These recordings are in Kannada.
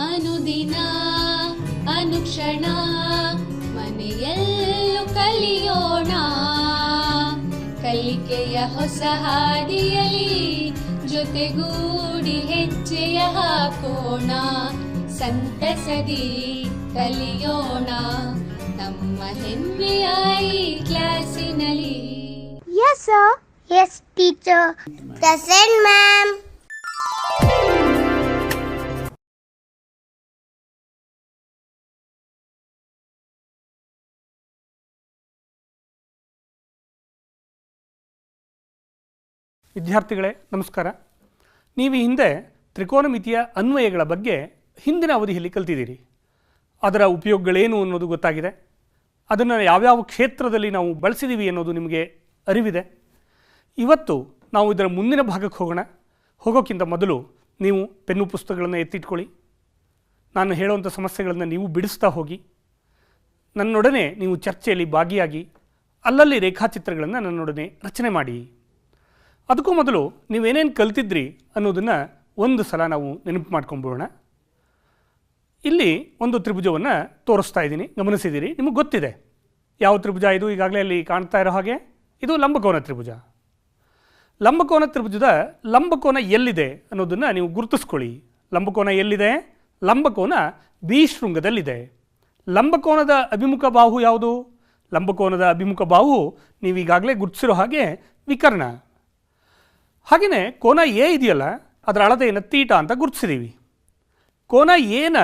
ಅನುದಿನ ಅನುಕ್ಷಣ ಮನೆಯಲ್ಲೂ ಕಲಿಯೋಣ, ಕಲಿಕೆಯ ಹೊಸ ಹಾದಿಯಲಿ ಜೊತೆಗೂಡಿ ಹೆಜ್ಜೆಯ ಹಾಕೋಣ, ಸಂತಸದಿ ಕಲಿಯೋಣ ನಮ್ಮ ಹೆಮ್ಮೆಯ ಈ ಕ್ಲಾಸಿನಲ್ಲಿ. Yes sir. Yes teacher. Present ma'am. ವಿದ್ಯಾರ್ಥಿಗಳೇ ನಮಸ್ಕಾರ. ನೀವು ಈ ಹಿಂದೆ ತ್ರಿಕೋನಮಿತಿಯ ಅನ್ವಯಗಳ ಬಗ್ಗೆ ಹಿಂದಿನ ಅವಧಿಯಲ್ಲಿ ಕಲ್ತಿದ್ದೀರಿ. ಅದರ ಉಪಯೋಗಗಳೇನು ಅನ್ನೋದು ಗೊತ್ತಾಗಿದೆ. ಅದನ್ನು ಯಾವ್ಯಾವ ಕ್ಷೇತ್ರದಲ್ಲಿ ನಾವು ಬಳಸಿದ್ದೀವಿ ಅನ್ನೋದು ನಿಮಗೆ ಅರಿವಿದೆ. ಇವತ್ತು ನಾವು ಇದರ ಮುಂದಿನ ಭಾಗಕ್ಕೆ ಹೋಗೋಕ್ಕಿಂತ ಮೊದಲು ನೀವು ಪೆನ್ನು ಪುಸ್ತಕಗಳನ್ನು ಎತ್ತಿಟ್ಕೊಳ್ಳಿ. ನಾನು ಹೇಳುವಂಥ ಸಮಸ್ಯೆಗಳನ್ನು ನೀವು ಬಿಡಿಸ್ತಾ ಹೋಗಿ, ನನ್ನೊಡನೆ ನೀವು ಚರ್ಚೆಯಲ್ಲಿ ಭಾಗಿಯಾಗಿ ಅಲ್ಲಲ್ಲಿ ರೇಖಾಚಿತ್ರಗಳನ್ನು ನನ್ನೊಡನೆ ರಚನೆ ಮಾಡಿ. ಅದಕ್ಕೂ ಮೊದಲು ನೀವೇನೇನು ಕಲ್ತಿದ್ರಿ ಅನ್ನೋದನ್ನು ಒಂದು ಸಲ ನಾವು ನೆನಪು ಮಾಡ್ಕೊಂಬೋಣ. ಇಲ್ಲಿ ಒಂದು ತ್ರಿಭುಜವನ್ನು ತೋರಿಸ್ತಾ ಇದ್ದೀನಿ, ಗಮನಿಸಿದ್ದೀರಿ. ನಿಮಗೆ ಗೊತ್ತಿದೆ ಯಾವ ತ್ರಿಭುಜ ಇದು. ಈಗಾಗಲೇ ಅಲ್ಲಿ ಕಾಣ್ತಾ ಇರೋ ಹಾಗೆ ಇದು ಲಂಬಕೋನ ತ್ರಿಭುಜ. ಲಂಬಕೋನ ತ್ರಿಭುಜದ ಲಂಬಕೋನ ಎಲ್ಲಿದೆ ಅನ್ನೋದನ್ನು ನೀವು ಗುರುತಿಸ್ಕೊಳ್ಳಿ. ಲಂಬಕೋನ ಎಲ್ಲಿದೆ? ಲಂಬಕೋನ ಬಿ ಶೃಂಗದಲ್ಲಿದೆ. ಲಂಬಕೋನದ ಅಭಿಮುಖ ಬಾಹು ಯಾವುದು? ಲಂಬಕೋನದ ಅಭಿಮುಖ ಬಾಹು ನೀವು ಈಗಾಗಲೇ ಗುರುತಿಸಿರೋ ಹಾಗೆ ವಿಕರ್ಣ. ಹಾಗೆಯೇ ಕೋನ ಎ ಇದೆಯಲ್ಲ, ಅದರ ಅಳತೆಯನ್ನು ತೀಟ ಅಂತ ಗುರುತಿಸಿದ್ದೀವಿ. ಕೋನ ಎನ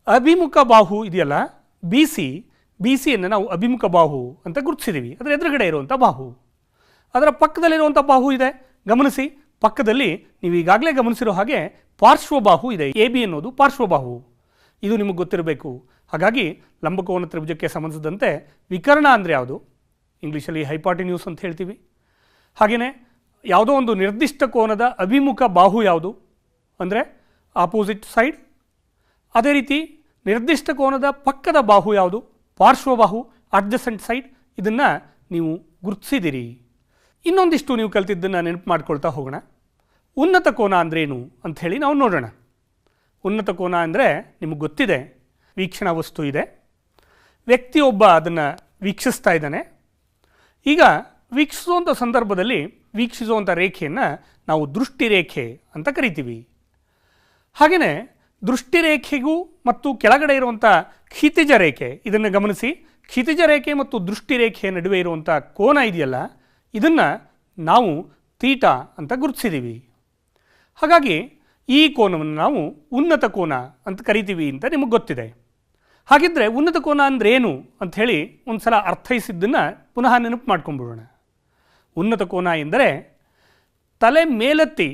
ಅಭಿಮುಖ ಬಾಹು ಇದೆಯಲ್ಲ ಬಿ ಸಿಯನ್ನು ನಾವು ಅಭಿಮುಖ ಬಾಹು ಅಂತ ಗುರುತಿಸಿದ್ದೀವಿ. ಅದರ ಎದುರುಗಡೆ ಇರುವಂಥ ಬಾಹು. ಅದರ ಪಕ್ಕದಲ್ಲಿರುವಂಥ ಬಾಹು ಇದೆ, ಗಮನಿಸಿ. ಪಕ್ಕದಲ್ಲಿ ನೀವು ಈಗಾಗಲೇ ಗಮನಿಸಿರೋ ಹಾಗೆ ಪಾರ್ಶ್ವಬಾಹು ಇದೆ. ಎ ಬಿ ಅನ್ನೋದು ಪಾರ್ಶ್ವಬಾಹು. ಇದು ನಿಮಗೆ ಗೊತ್ತಿರಬೇಕು. ಹಾಗಾಗಿ ಲಂಬಕೋನ ತ್ರಿಭುಜಕ್ಕೆ ಸಂಬಂಧಿಸಿದಂತೆ ವಿಕರ್ಣ ಅಂದರೆ ಯಾವುದು? ಇಂಗ್ಲೀಷಲ್ಲಿ ಹೈಪಾಟಿನ್ಯೂಸ್ ಅಂತ ಹೇಳ್ತೀವಿ. ಹಾಗೆಯೇ ಯಾವುದೋ ಒಂದು ನಿರ್ದಿಷ್ಟ ಕೋನದ ಅಭಿಮುಖ ಬಾಹು ಯಾವುದು ಅಂದರೆ ಆಪೋಸಿಟ್ ಸೈಡ್. ಅದೇ ರೀತಿ ನಿರ್ದಿಷ್ಟ ಕೋನದ ಪಕ್ಕದ ಬಾಹು ಯಾವುದು? ಪಾರ್ಶ್ವಬಾಹು, ಅಡ್ಜಸೆಂಟ್ ಸೈಡ್. ಇದನ್ನು ನೀವು ಗುರುತಿಸಿದಿರಿ. ಇನ್ನೊಂದಿಷ್ಟು ನೀವು ಕಲ್ತಿದ್ದನ್ನು ನೆನಪು ಮಾಡ್ಕೊಳ್ತಾ ಹೋಗೋಣ. ಉನ್ನತ ಕೋನ ಅಂದ್ರೇನು ಅಂಥೇಳಿ ನಾವು ನೋಡೋಣ. ಉನ್ನತ ಕೋನ ಅಂದರೆ ನಿಮಗೆ ಗೊತ್ತಿದೆ, ವೀಕ್ಷಣಾ ವಸ್ತು ಇದೆ, ವ್ಯಕ್ತಿಯೊಬ್ಬ ಅದನ್ನು ವೀಕ್ಷಿಸ್ತಾ ಇದ್ದಾನೆ. ಈಗ ವೀಕ್ಷಿಸುವಂಥ ಸಂದರ್ಭದಲ್ಲಿ ವೀಕ್ಷಿಸುವಂಥ ರೇಖೆಯನ್ನು ನಾವು ದೃಷ್ಟಿರೇಖೆ ಅಂತ ಕರಿತೀವಿ. ಹಾಗೆಯೇ ದೃಷ್ಟಿರೇಖೆಗೂ ಮತ್ತು ಕೆಳಗಡೆ ಇರುವಂಥ ಕ್ಷಿತಿಜ ರೇಖೆ, ಇದನ್ನು ಗಮನಿಸಿ. ಕ್ಷಿತಿಜ ರೇಖೆ ಮತ್ತು ದೃಷ್ಟಿರೇಖೆಯ ನಡುವೆ ಇರುವಂಥ ಕೋನ ಇದೆಯಲ್ಲ, ಇದನ್ನು ನಾವು ತೀಟ ಅಂತ ಗುರುತಿಸಿದ್ದೀವಿ. ಹಾಗಾಗಿ ಈ ಕೋನವನ್ನು ನಾವು ಉನ್ನತ ಕೋನ ಅಂತ ಕರಿತೀವಿ ಅಂತ ನಿಮಗೆ ಗೊತ್ತಿದೆ. ಹಾಗಿದ್ದರೆ ಉನ್ನತ ಕೋನ ಅಂದ್ರೇನು ಅಂಥೇಳಿ ಒಂದು ಸಲ ಅರ್ಥೈಸಿದ್ದನ್ನು ಪುನಃ ನೆನಪು ಮಾಡ್ಕೊಂಡ್ಬಿಡೋಣ. ಉನ್ನತ ಕೋನ ಎಂದರೆ ತಲೆ ಮೇಲೆತ್ತಿ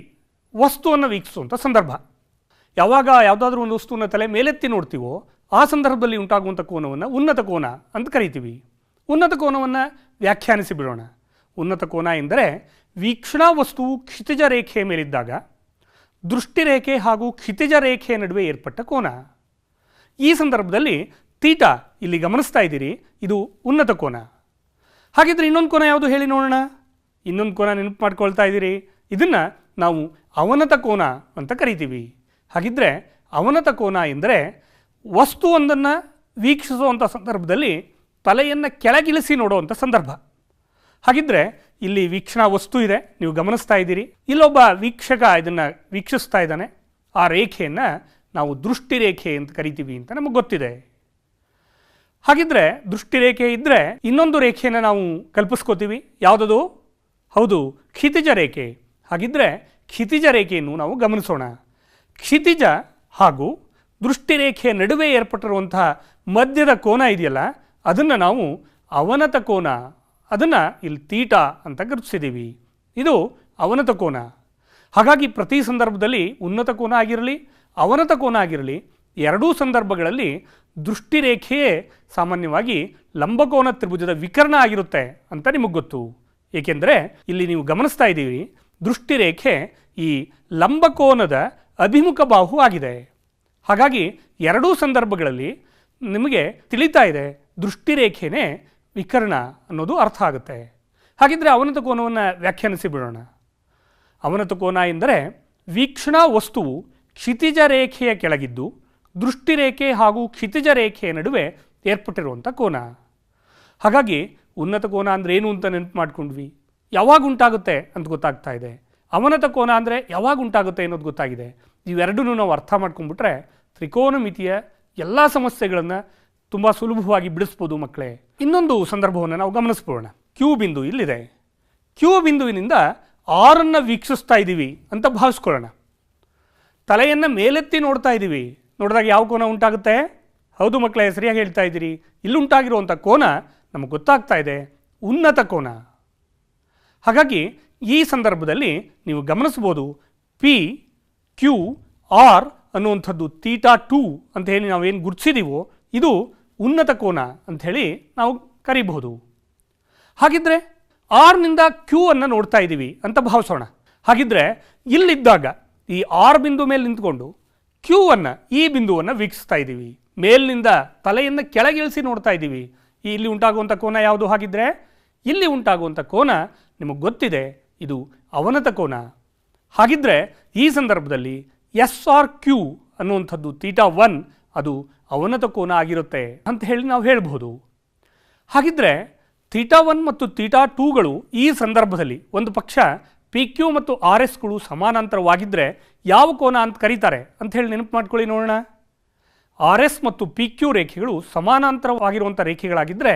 ವಸ್ತುವನ್ನು ವೀಕ್ಷಿಸುವಂಥ ಸಂದರ್ಭ. ಯಾವಾಗ ಯಾವುದಾದ್ರೂ ಒಂದು ವಸ್ತುವನ್ನು ತಲೆ ಮೇಲೆತ್ತಿ ನೋಡ್ತೀವೋ ಆ ಸಂದರ್ಭದಲ್ಲಿ ಉಂಟಾಗುವಂಥ ಕೋನವನ್ನು ಉನ್ನತ ಕೋನ ಅಂತ ಕರಿತೀವಿ. ಉನ್ನತ ಕೋನವನ್ನು ವ್ಯಾಖ್ಯಾನಿಸಿ ಬಿಡೋಣ. ಉನ್ನತ ಕೋನ ಎಂದರೆ ವೀಕ್ಷಣಾ ವಸ್ತುವು ಕ್ಷಿತಿಜ ರೇಖೆಯ ಮೇಲಿದ್ದಾಗ ದೃಷ್ಟಿರೇಖೆ ಹಾಗೂ ಕ್ಷಿತಿಜ ರೇಖೆಯ ನಡುವೆ ಏರ್ಪಟ್ಟ ಕೋನ. ಈ ಸಂದರ್ಭದಲ್ಲಿ ತೀಟ ಇಲ್ಲಿ ಗಮನಿಸ್ತಾ ಇದ್ದೀರಿ, ಇದು ಉನ್ನತ ಕೋನ. ಹಾಗಿದ್ರೆ ಇನ್ನೊಂದು ಕೋನ ಯಾವುದು ಹೇಳಿ ನೋಡೋಣ. ಇನ್ನೊಂದು ಕೋನ ನೆನಪು ಮಾಡ್ಕೊಳ್ತಾ ಇದ್ದೀರಿ, ಇದನ್ನು ನಾವು ಅವನತ ಕೋನ ಅಂತ ಕರಿತೀವಿ. ಹಾಗಿದ್ದರೆ ಅವನತ ಕೋನ ಎಂದರೆ ವಸ್ತುವೊಂದನ್ನು ವೀಕ್ಷಿಸುವಂಥ ಸಂದರ್ಭದಲ್ಲಿ ತಲೆಯನ್ನು ಕೆಳಗಿಳಿಸಿ ನೋಡುವಂಥ ಸಂದರ್ಭ. ಹಾಗಿದ್ದರೆ ಇಲ್ಲಿ ವೀಕ್ಷಣಾ ವಸ್ತು ಇದೆ, ನೀವು ಗಮನಿಸ್ತಾ ಇದ್ದೀರಿ. ಇಲ್ಲೊಬ್ಬ ವೀಕ್ಷಕ ಇದನ್ನು ವೀಕ್ಷಿಸ್ತಾ ಇದ್ದಾನೆ. ಆ ರೇಖೆಯನ್ನು ನಾವು ದೃಷ್ಟಿರೇಖೆ ಅಂತ ಕರಿತೀವಿ ಅಂತ ನಮಗೆ ಗೊತ್ತಿದೆ. ಹಾಗಿದ್ದರೆ ದೃಷ್ಟಿರೇಖೆ ಇದ್ದರೆ ಇನ್ನೊಂದು ರೇಖೆಯನ್ನು ನಾವು ಕಲ್ಪಿಸ್ಕೋತೀವಿ. ಯಾವುದದು? ಹೌದು, ಕ್ಷಿತಿಜ ರೇಖೆ. ಹಾಗಿದ್ದರೆ ಕ್ಷಿತಿಜ ರೇಖೆಯನ್ನು ನಾವು ಗಮನಿಸೋಣ. ಕ್ಷಿತಿಜ ಹಾಗೂ ದೃಷ್ಟಿರೇಖೆಯ ನಡುವೆ ಏರ್ಪಟ್ಟಿರುವಂತಹ ಮಧ್ಯದ ಕೋನ ಇದೆಯಲ್ಲ, ಅದನ್ನು ನಾವು ಅವನತ ಕೋನ, ಅದನ್ನು ಇಲ್ಲಿ ತೀಟ ಅಂತ ಗುರುತಿಸಿದ್ದೀವಿ. ಇದು ಅವನತ ಕೋನ. ಹಾಗಾಗಿ ಪ್ರತಿ ಸಂದರ್ಭದಲ್ಲಿ ಉನ್ನತ ಕೋನ ಆಗಿರಲಿ ಅವನತ ಕೋನ ಆಗಿರಲಿ, ಎರಡೂ ಸಂದರ್ಭಗಳಲ್ಲಿ ದೃಷ್ಟಿರೇಖೆಯೇ ಸಾಮಾನ್ಯವಾಗಿ ಲಂಬಕೋನ ತ್ರಿಭುಜದ ವಿಕರ್ಣ ಆಗಿರುತ್ತೆ ಅಂತ ನಿಮಗೆ ಗೊತ್ತು. ಏಕೆಂದರೆ ಇಲ್ಲಿ ನೀವು ಗಮನಿಸ್ತಾ ಇದ್ದೀವಿ, ದೃಷ್ಟಿರೇಖೆ ಈ ಲಂಬಕೋನದ ಅಭಿಮುಖ ಬಾಹು ಆಗಿದೆ. ಹಾಗಾಗಿ ಎರಡೂ ಸಂದರ್ಭಗಳಲ್ಲಿ ನಿಮಗೆ ತಿಳಿತಾ ಇದೆ ದೃಷ್ಟಿರೇಖೆನೇ ವಿಕರ್ಣ ಅನ್ನೋದು ಅರ್ಥ ಆಗುತ್ತೆ. ಹಾಗಿದ್ದರೆ ಅವನತ ಕೋನವನ್ನು ವ್ಯಾಖ್ಯಾನಿಸಿ ಬಿಡೋಣ. ಅವನತ ಕೋನ ಎಂದರೆ ವೀಕ್ಷಣಾ ವಸ್ತುವು ಕ್ಷಿತಿಜ ರೇಖೆಯ ಕೆಳಗಿದ್ದು ದೃಷ್ಟಿರೇಖೆ ಹಾಗೂ ಕ್ಷಿತಿಜ ರೇಖೆಯ ನಡುವೆ ಏರ್ಪಟ್ಟಿರುವಂಥ ಕೋನ. ಹಾಗಾಗಿ ಉನ್ನತ ಕೋನ ಅಂದರೆ ಏನು ಅಂತ ನೆನಪು ಮಾಡ್ಕೊಂಡ್ವಿ, ಯಾವಾಗ ಉಂಟಾಗುತ್ತೆ ಅಂತ ಗೊತ್ತಾಗ್ತಾ ಇದೆ. ಅವನತ ಕೋನ ಅಂದರೆ ಯಾವಾಗ ಉಂಟಾಗುತ್ತೆ ಅನ್ನೋದು ಗೊತ್ತಾಗಿದೆ. ಇವೆರಡನ್ನೂ ನಾವು ಅರ್ಥ ಮಾಡ್ಕೊಂಡ್ಬಿಟ್ರೆ ತ್ರಿಕೋನಮಿತಿಯ ಎಲ್ಲ ಸಮಸ್ಯೆಗಳನ್ನು ತುಂಬ ಸುಲಭವಾಗಿ ಬಿಡಿಸ್ಬೋದು ಮಕ್ಕಳೇ. ಇನ್ನೊಂದು ಸಂದರ್ಭವನ್ನು ನಾವು ಗಮನಿಸ್ಬೋಣ. ಕ್ಯೂ ಬಿಂದು ಇಲ್ಲಿದೆ. ಕ್ಯೂ ಬಿಂದುವಿನಿಂದ ಆರನ್ನು ವೀಕ್ಷಿಸ್ತಾ ಇದ್ದೀವಿ ಅಂತ ಭಾವಿಸ್ಕೊಳ್ಳೋಣ. ತಲೆಯನ್ನು ಮೇಲೆತ್ತಿ ನೋಡ್ತಾ ಇದ್ದೀವಿ. ನೋಡಿದಾಗ ಯಾವ ಕೋನ ಉಂಟಾಗುತ್ತೆ? ಹೌದು ಮಕ್ಕಳೇ, ಸರಿಯಾಗಿ ಹೇಳ್ತಾ ಇದ್ದೀರಿ. ಇಲ್ಲುಂಟಾಗಿರುವಂಥ ಕೋನ ನಮಗೆ ಗೊತ್ತಾಗ್ತಾ ಇದೆ, ಉನ್ನತ ಕೋನ. ಹಾಗಾಗಿ ಈ ಸಂದರ್ಭದಲ್ಲಿ ನೀವು ಗಮನಿಸ್ಬೋದು, ಪಿ ಕ್ಯೂ ಆರ್ ಅನ್ನುವಂಥದ್ದು θ2 ಅಂತ ಹೇಳಿ ನಾವೇನು ಗುರುತಿಸಿದೀವೋ ಇದು ಉನ್ನತ ಕೋನ ಅಂಥೇಳಿ ನಾವು ಕರಿಬಹುದು. ಹಾಗಿದ್ರೆ ಆರ್ನಿಂದ ಕ್ಯೂ ಅನ್ನು ನೋಡ್ತಾ ಇದ್ದೀವಿ ಅಂತ ಭಾವಿಸೋಣ. ಹಾಗಿದ್ರೆ ಇಲ್ಲಿದ್ದಾಗ ಈ ಆರ್ ಬಿಂದು ಮೇಲೆ ನಿಂತ್ಕೊಂಡು ಕ್ಯೂ ಅನ್ನು, ಈ ಬಿಂದುವನ್ನು ವೀಕ್ಷಿಸ್ತಾ ಇದ್ದೀವಿ. ಮೇಲಿನಿಂದ ತಲೆಯನ್ನು ಕೆಳಗಿಳಿಸಿ ನೋಡ್ತಾ ಇದ್ದೀವಿ. ಇಲ್ಲಿ ಉಂಟಾಗುವಂಥ ಕೋನ ಯಾವುದು? ಹಾಗಿದ್ರೆ ಇಲ್ಲಿ ಉಂಟಾಗುವಂಥ ಕೋನ ನಿಮಗೆ ಗೊತ್ತಿದೆ, ಇದು ಅವನತ ಕೋನ. ಹಾಗಿದ್ರೆ ಈ ಸಂದರ್ಭದಲ್ಲಿ ಎಸ್ ಆರ್ ಕ್ಯೂ ಅನ್ನುವಂಥದ್ದು θ1 ಅದು ಅವನತ ಕೋನ ಆಗಿರುತ್ತೆ ಅಂತ ಹೇಳಿ ನಾವು ಹೇಳ್ಬೋದು. ಹಾಗಿದ್ರೆ θ1 ಮತ್ತು θ2ಗಳು ಈ ಸಂದರ್ಭದಲ್ಲಿ ಒಂದು ಪಕ್ಷ ಪಿ ಕ್ಯೂ ಮತ್ತು ಆರ್ ಎಸ್ಗಳು ಸಮಾನಾಂತರವಾಗಿದ್ದರೆ ಯಾವ ಕೋನ ಅಂತ ಕರೀತಾರೆ ಅಂತ ಹೇಳಿ ನೆನಪು ಮಾಡ್ಕೊಳ್ಳಿ ನೋಡೋಣ. ಆರ್ ಎಸ್ ಮತ್ತು ಪಿ ಕ್ಯೂ ರೇಖೆಗಳು ಸಮಾನಾಂತರವಾಗಿರುವಂಥ ರೇಖೆಗಳಾಗಿದ್ದರೆ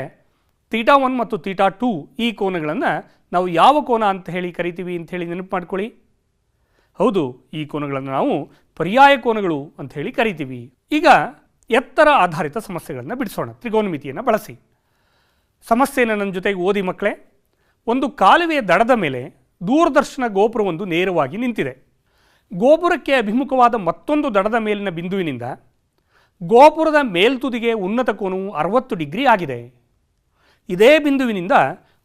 θ1 ಮತ್ತು θ2 ಈ ಕೋನಗಳನ್ನು ನಾವು ಯಾವ ಕೋನ ಅಂತ ಹೇಳಿ ಕರಿತೀವಿ ಅಂತ ಹೇಳಿ ನೆನಪು ಮಾಡ್ಕೊಳ್ಳಿ. ಹೌದು, ಈ ಕೋನಗಳನ್ನು ನಾವು ಪರ್ಯಾಯ ಕೋನಗಳು ಅಂತ ಹೇಳಿ ಕರಿತೀವಿ. ಈಗ ಎತ್ತರ ಆಧಾರಿತ ಸಮಸ್ಯೆಗಳನ್ನು ಬಿಡಿಸೋಣ ತ್ರಿಕೋನಮಿತಿಯನ್ನು ಬಳಸಿ. ಸಮಸ್ಯೆಯನ್ನು ನನ್ನ ಜೊತೆಗೆ ಓದಿ ಮಕ್ಕಳೇ. ಒಂದು ಕಾಲುವೆಯ ದಡದ ಮೇಲೆ ದೂರದರ್ಶನ ಗೋಪುರವೊಂದು ನೇರವಾಗಿ ನಿಂತಿದೆ. ಗೋಪುರಕ್ಕೆ ಅಭಿಮುಖವಾದ ಮತ್ತೊಂದು ದಡದ ಮೇಲಿನ ಬಿಂದುವಿನಿಂದ ಗೋಪುರದ ಮೇಲ್ತುದಿಗೆ ಉನ್ನತ ಕೋನವು 60 ಡಿಗ್ರಿ ಆಗಿದೆ. ಇದೇ ಬಿಂದುವಿನಿಂದ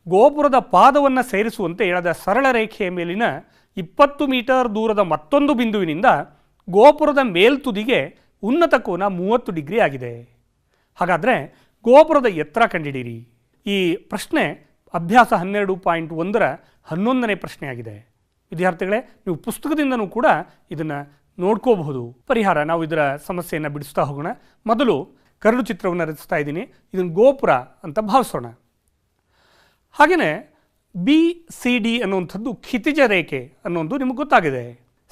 ಗೋಪುರದ ಪಾದವನ್ನು ಸೇರಿಸುವಂತೆ ಎಳೆದ ಸರಳ ರೇಖೆಯ ಮೇಲಿನ 20 ಮೀಟರ್ ದೂರದ ಮತ್ತೊಂದು ಬಿಂದುವಿನಿಂದ ಗೋಪುರದ ಮೇಲ್ತುದಿಗೆ ಉನ್ನತ ಕೋನ 30 ಡಿಗ್ರಿ ಆಗಿದೆ. ಹಾಗಾದರೆ ಗೋಪುರದ ಎತ್ತರ ಕಂಡುಹಿಡಿಯಿರಿ. ಈ ಪ್ರಶ್ನೆ ಅಭ್ಯಾಸ 12.1ರ 11ನೇ ಪ್ರಶ್ನೆಯಾಗಿದೆ. ವಿದ್ಯಾರ್ಥಿಗಳೇ, ನೀವು ಪುಸ್ತಕದಿಂದನೂ ಕೂಡ ಇದನ್ನು ನೋಡ್ಕೋಬಹುದು. ಪರಿಹಾರ ನಾವು ಇದರ ಸಮಸ್ಯೆಯನ್ನು ಬಿಡಿಸ್ತಾ ಹೋಗೋಣ. ಮೊದಲು ಕರಡು ಚಿತ್ರವನ್ನು ರಚಿಸ್ತಾ ಇದ್ದೀನಿ. ಇದನ್ನು ಗೋಪುರ ಅಂತ ಭಾವಿಸೋಣ. ಹಾಗೆಯೇ ಬಿ ಸಿ ಡಿ ಅನ್ನುವಂಥದ್ದು ಕ್ಷಿತಿಜ ರೇಖೆ ಅನ್ನೋದು ನಿಮಗೆ ಗೊತ್ತಾಗಿದೆ.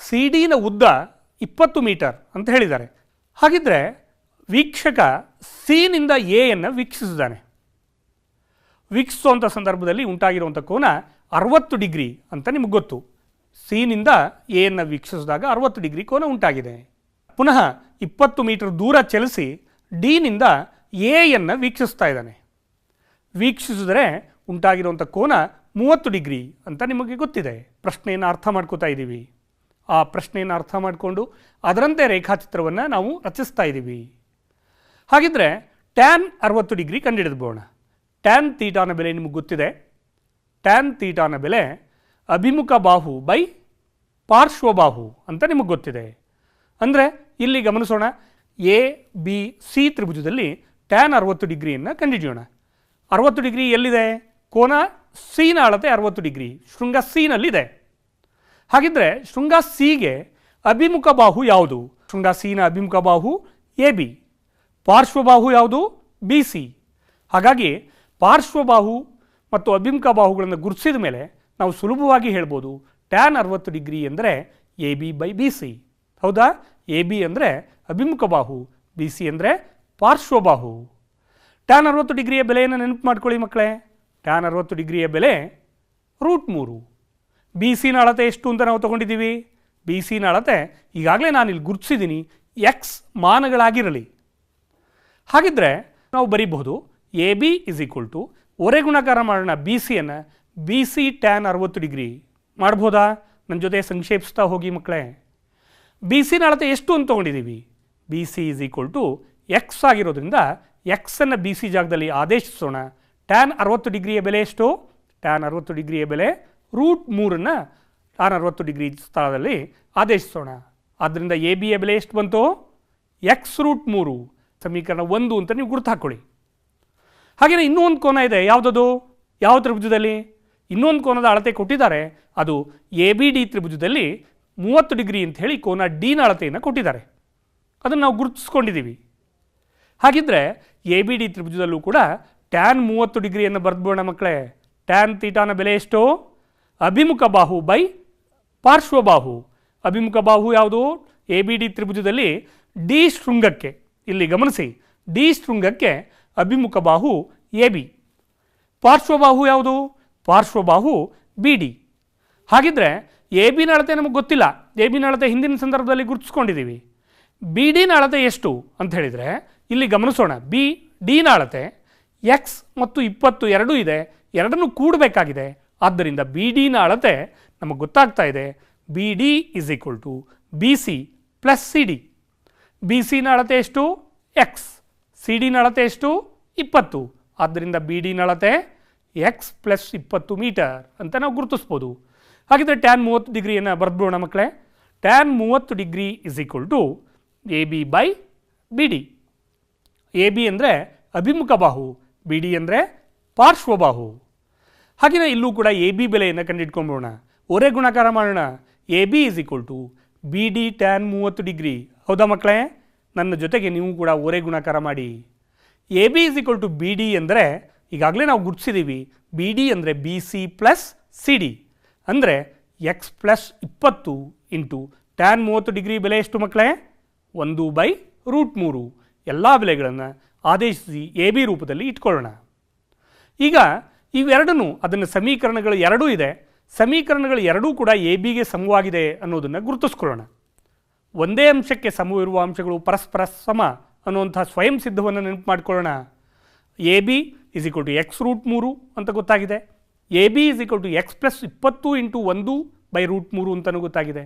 ಸಿ ಡಿನ ಉದ್ದ 20 ಮೀಟರ್ ಅಂತ ಹೇಳಿದ್ದಾರೆ. ಹಾಗಿದ್ರೆ ವೀಕ್ಷಕ ಸಿನಿಂದ ಎಯನ್ನು ವೀಕ್ಷಿಸಿದ್ದಾನೆ. ವೀಕ್ಷಿಸುವಂಥ ಸಂದರ್ಭದಲ್ಲಿ ಉಂಟಾಗಿರುವಂಥ ಕೋನ 60 ಡಿಗ್ರಿ ಅಂತ ನಿಮಗೆ ಗೊತ್ತು. ಸಿನಿಂದ ಎಯನ್ನು ವೀಕ್ಷಿಸಿದಾಗ 60 ಡಿಗ್ರಿ ಕೋನ ಉಂಟಾಗಿದೆ. ಪುನಃ 20 ಮೀಟರ್ ದೂರ ಚಲಿಸಿ ಡಿನಿಂದ ಎಯನ್ನು ವೀಕ್ಷಿಸ್ತಾ ಇದ್ದಾನೆ. ವೀಕ್ಷಿಸಿದರೆ ಉಂಟಾಗಿರುವಂಥ ಕೋನ 30 ಡಿಗ್ರಿ ಅಂತ ನಿಮಗೆ ಗೊತ್ತಿದೆ. ಪ್ರಶ್ನೆಯನ್ನು ಅರ್ಥ ಮಾಡ್ಕೋತಾ ಇದ್ದೀವಿ. ಆ ಪ್ರಶ್ನೆಯನ್ನು ಅರ್ಥ ಮಾಡಿಕೊಂಡು ಅದರಂತೆ ರೇಖಾಚಿತ್ರವನ್ನು ನಾವು ರಚಿಸ್ತಾ ಇದ್ದೀವಿ. ಹಾಗಿದ್ರೆ ಟ್ಯಾನ್ 60 ಡಿಗ್ರಿ ಕಂಡುಹಿಡಿದ್ಬೋಣ. ಟ್ಯಾನ್ ಥೀಟಾನ ಬೆಲೆ ನಿಮಗೆ ಗೊತ್ತಿದೆ. ಟ್ಯಾನ್ ಥೀಟಾನ ಬೆಲೆ ಅಭಿಮುಖ ಬಾಹು ಬೈ ಪಾರ್ಶ್ವಬಾಹು ಅಂತ ನಿಮಗೆ ಗೊತ್ತಿದೆ. ಅಂದರೆ ಇಲ್ಲಿ ಗಮನಿಸೋಣ, ಎ ಬಿ ಸಿ ತ್ರಿಭುಜದಲ್ಲಿ ಟ್ಯಾನ್ 60 ಡಿಗ್ರಿಯನ್ನು ಕಂಡುಹಿಡಿಯೋಣ. 60 ಡಿಗ್ರಿ ಎಲ್ಲಿದೆ? ಕೋನ ಸಿನ ಅಳತೆ 60 ಡಿಗ್ರಿ ಶೃಂಗ ಸಿನಲ್ಲಿದೆ. ಹಾಗಿದ್ರೆ ಶೃಂಗ ಸಿಗೆ ಅಭಿಮುಖ ಬಾಹು ಯಾವುದು? ಶೃಂಗ ಸಿನ ಅಭಿಮುಖ ಬಾಹು ಎ ಬಿ. ಪಾರ್ಶ್ವಬಾಹು ಯಾವುದು? B C. ಹಾಗಾಗಿ ಪಾರ್ಶ್ವಬಾಹು ಮತ್ತು ಅಭಿಮುಖ ಬಾಹುಗಳನ್ನು ಗುರುತಿಸಿದ ಮೇಲೆ ನಾವು ಸುಲಭವಾಗಿ ಹೇಳ್ಬೋದು ಟ್ಯಾನ್ 60 ಡಿಗ್ರಿ ಅಂದರೆ A B by B C. ಹೌದಾ? ಎ ಬಿ ಅಂದರೆ ಅಭಿಮುಖ ಬಾಹು, ಬಿ ಸಿ ಅಂದರೆ ಪಾರ್ಶ್ವಬಾಹು. ಟ್ಯಾನ್ 60 ಡಿಗ್ರಿಯ ಬೆಲೆಯನ್ನು ನೆನಪು ಮಾಡ್ಕೊಳ್ಳಿ ಮಕ್ಕಳೇ. ಟ್ಯಾನ್ 60 ಡಿಗ್ರಿಯ ಬೆಲೆ √3. ಬಿ ಸಿನ ಅಳತೆ ಎಷ್ಟು ಅಂತ ನಾವು ತೊಗೊಂಡಿದ್ದೀವಿ? ಬಿ ಸಿನ ಅಳತೆ ಈಗಾಗಲೇ ನಾನು ಇಲ್ಲಿ ಗುರುತಿಸಿದ್ದೀನಿ, ಎಕ್ಸ್ ಮಾನಗಳಾಗಿರಲಿ. ಹಾಗಿದ್ರೆ ನಾವು ಬರೀಬಹುದು A B is equal to ಒರೆ ಗುಣಾಕಾರ ಮಾಡೋಣ ಬಿ ಸಿಯನ್ನು. ಬಿ ಸಿ ಟ್ಯಾನ್ 60 ಡಿಗ್ರಿ ಮಾಡ್ಬೋದಾ? ನನ್ನ ಜೊತೆ ಸಂಕ್ಷೇಪಿಸ್ತಾ ಹೋಗಿ ಮಕ್ಕಳೇ. ಬಿ ಸಿನ ಅಳತೆ ಎಷ್ಟು ಅಂತ ತೊಗೊಂಡಿದ್ದೀವಿ? B C is equal to x ಆಗಿರೋದ್ರಿಂದ ಎಕ್ಸನ್ನು ಬಿ ಸಿ ಜಾಗದಲ್ಲಿ ಆದೇಶಿಸೋಣ. ಟ್ಯಾನ್ 60 ಡಿಗ್ರಿಯ ಬೆಲೆ ಎಷ್ಟು? ಟ್ಯಾನ್ 60 ಡಿಗ್ರಿಯ ಬೆಲೆ √3 ಟ್ಯಾನ್ 60 ಡಿಗ್ರಿ ಸ್ಥಳದಲ್ಲಿ ಆದೇಶಿಸೋಣ. ಆದ್ದರಿಂದ ಎ ಬಿಯ ಬೆಲೆ ಎಷ್ಟು ಬಂತು? ಎಕ್ಸ್ √3. ಸಮೀಕರಣ 1 ಅಂತ ನೀವು ಗುರುತು ಹಾಕ್ಕೊಳ್ಳಿ. ಹಾಗೆಯೇ ಇನ್ನೂ ಒಂದು ಕೋನ ಇದೆ. ಯಾವುದದು? ಯಾವ ತ್ರಿಭುಜದಲ್ಲಿ? ಇನ್ನೊಂದು ಕೋನದ ಅಳತೆ ಕೊಟ್ಟಿದ್ದಾರೆ. ಅದು ಎ ಬಿ ಡಿ ತ್ರಿಭುಜದಲ್ಲಿ 30 ಡಿಗ್ರಿ ಅಂತ ಹೇಳಿ ಕೋನ ಡಿನ ಅಳತೆಯನ್ನು ಕೊಟ್ಟಿದ್ದಾರೆ. ಅದನ್ನು ನಾವು ಗುರುತಿಸ್ಕೊಂಡಿದ್ದೀವಿ. ಹಾಗಿದ್ದರೆ ಎ ಬಿ ಡಿ ತ್ರಿಭುಜದಲ್ಲೂ ಕೂಡ ಟ್ಯಾನ್ 30 ಡಿಗ್ರಿಯನ್ನು ಬರೆದ್ಬೋಣ ಮಕ್ಕಳೇ. ಟ್ಯಾನ್ ಥೀಟಾನ ಬೆಲೆ ಎಷ್ಟು? ಅಭಿಮುಖ ಬಾಹು ಬೈ ಪಾರ್ಶ್ವಬಾಹು. ಅಭಿಮುಖ ಬಾಹು ಯಾವುದು? ಎ ಬಿ ಡಿ ತ್ರಿಭುಜದಲ್ಲಿ ಡಿ ಶೃಂಗಕ್ಕೆ, ಇಲ್ಲಿ ಗಮನಿಸಿ, ಡಿ ಶೃಂಗಕ್ಕೆ ಅಭಿಮುಖ ಬಾಹು ಎ ಬಿ. ಪಾರ್ಶ್ವಬಾಹು ಯಾವುದು? ಪಾರ್ಶ್ವಬಾಹು ಬಿ ಡಿ. ಹಾಗಿದ್ರೆ ಎ ಬಿನ ಅಳತೆ ನಮಗೆ ಗೊತ್ತಿಲ್ಲ. ಎ ಬಿನ ಅಳತೆ ಹಿಂದಿನ ಸಂದರ್ಭದಲ್ಲಿ ಗುರುತಿಸ್ಕೊಂಡಿದ್ದೀವಿ. ಬಿ ಡಿನ ಅಳತೆ ಎಷ್ಟು ಅಂತ ಹೇಳಿದರೆ ಇಲ್ಲಿ ಗಮನಿಸೋಣ. ಬಿ ಡಿನ ಅಳತೆ ಎಕ್ಸ್ ಮತ್ತು 20 ಎರಡೂ ಇದೆ, ಎರಡನ್ನೂ ಕೂಡಬೇಕಾಗಿದೆ. ಆದ್ದರಿಂದ ಬಿ ಡಿನ ಅಳತೆ ನಮಗೆ ಗೊತ್ತಾಗ್ತಾ ಇದೆ. B D is equal to B C plus C D. B ಸಿನ ಅಳತೆ ಎಷ್ಟು? ಎಕ್ಸ್. ಸಿ ಡಿನ ಅಳತೆ ಎಷ್ಟು? 20. ಆದ್ದರಿಂದ ಬಿ ಡಿನ ಅಳತೆ ಎಕ್ಸ್ ಪ್ಲಸ್ 20 ಮೀಟರ್ ಅಂತ ನಾವು ಗುರುತಿಸ್ಬೋದು. ಹಾಗಿದ್ರೆ ಟ್ಯಾನ್ 30 ಡಿಗ್ರಿಯನ್ನು ಬರೆದ್ಬೋಣ ಮಕ್ಕಳೇ. Tan 30 degree is equal to A B by B D. A B ಅಂದರೆ ಅಭಿಮುಖ ಬಾಹು, ಬಿ ಡಿ ಅಂದರೆ ಪಾರ್ಶ್ವಬಾಹು. ಹಾಗೆಯೇ ಇಲ್ಲೂ ಕೂಡ ಎ ಬಿ ಬೆಲೆಯನ್ನು ಕಂಡುಹಿಡ್ಕೊಂಬೋಣ. ಒರೆ ಗುಣಾಕಾರ ಮಾಡೋಣ. A B is equal to B D tan 30 degree. ಹೌದಾ ಮಕ್ಕಳೇ? ನನ್ನ ಜೊತೆಗೆ ನೀವು ಕೂಡ ಒರೆ ಗುಣಾಕಾರ ಮಾಡಿ. A B is equal to B D ಅಂದರೆ ಈಗಾಗಲೇ ನಾವು ಗುರುತಿಸಿದ್ದೀವಿ. ಬಿ ಡಿ ಅಂದರೆ B C plus C D ಅಂದರೆ x plus 20 into tan 30 degree ಬೆಲೆ ಎಷ್ಟು ಮಕ್ಕಳೇ? 1/√3. ಎಲ್ಲ ಬೆಲೆಗಳನ್ನು ಆದೇಶಿಸಿ ಎ ಬಿ ರೂಪದಲ್ಲಿ ಇಟ್ಕೊಳ್ಳೋಣ. ಈಗ ಇವೆರಡೂ ಅದನ್ನು ಸಮೀಕರಣಗಳು ಎರಡೂ ಇದೆ. ಸಮೀಕರಣಗಳು ಎರಡೂ ಕೂಡ ಎ ಬಿಗೆ ಸಮವಾಗಿದೆ ಅನ್ನೋದನ್ನು ಗುರುತಿಸ್ಕೊಳ್ಳೋಣ. ಒಂದೇ ಅಂಶಕ್ಕೆ ಸಮವಿರುವ ಅಂಶಗಳು ಪರಸ್ಪರ ಸಮ ಅನ್ನುವಂಥ ಸ್ವಯಂ ಸಿದ್ಧವನ್ನು ನೆನಪು ಮಾಡಿಕೊಳ್ಳೋಣ. A B is equal to x√3 ಅಂತ ಗೊತ್ತಾಗಿದೆ. A B is equal to x plus 20 into 1/√3 ಅಂತಲೂ ಗೊತ್ತಾಗಿದೆ.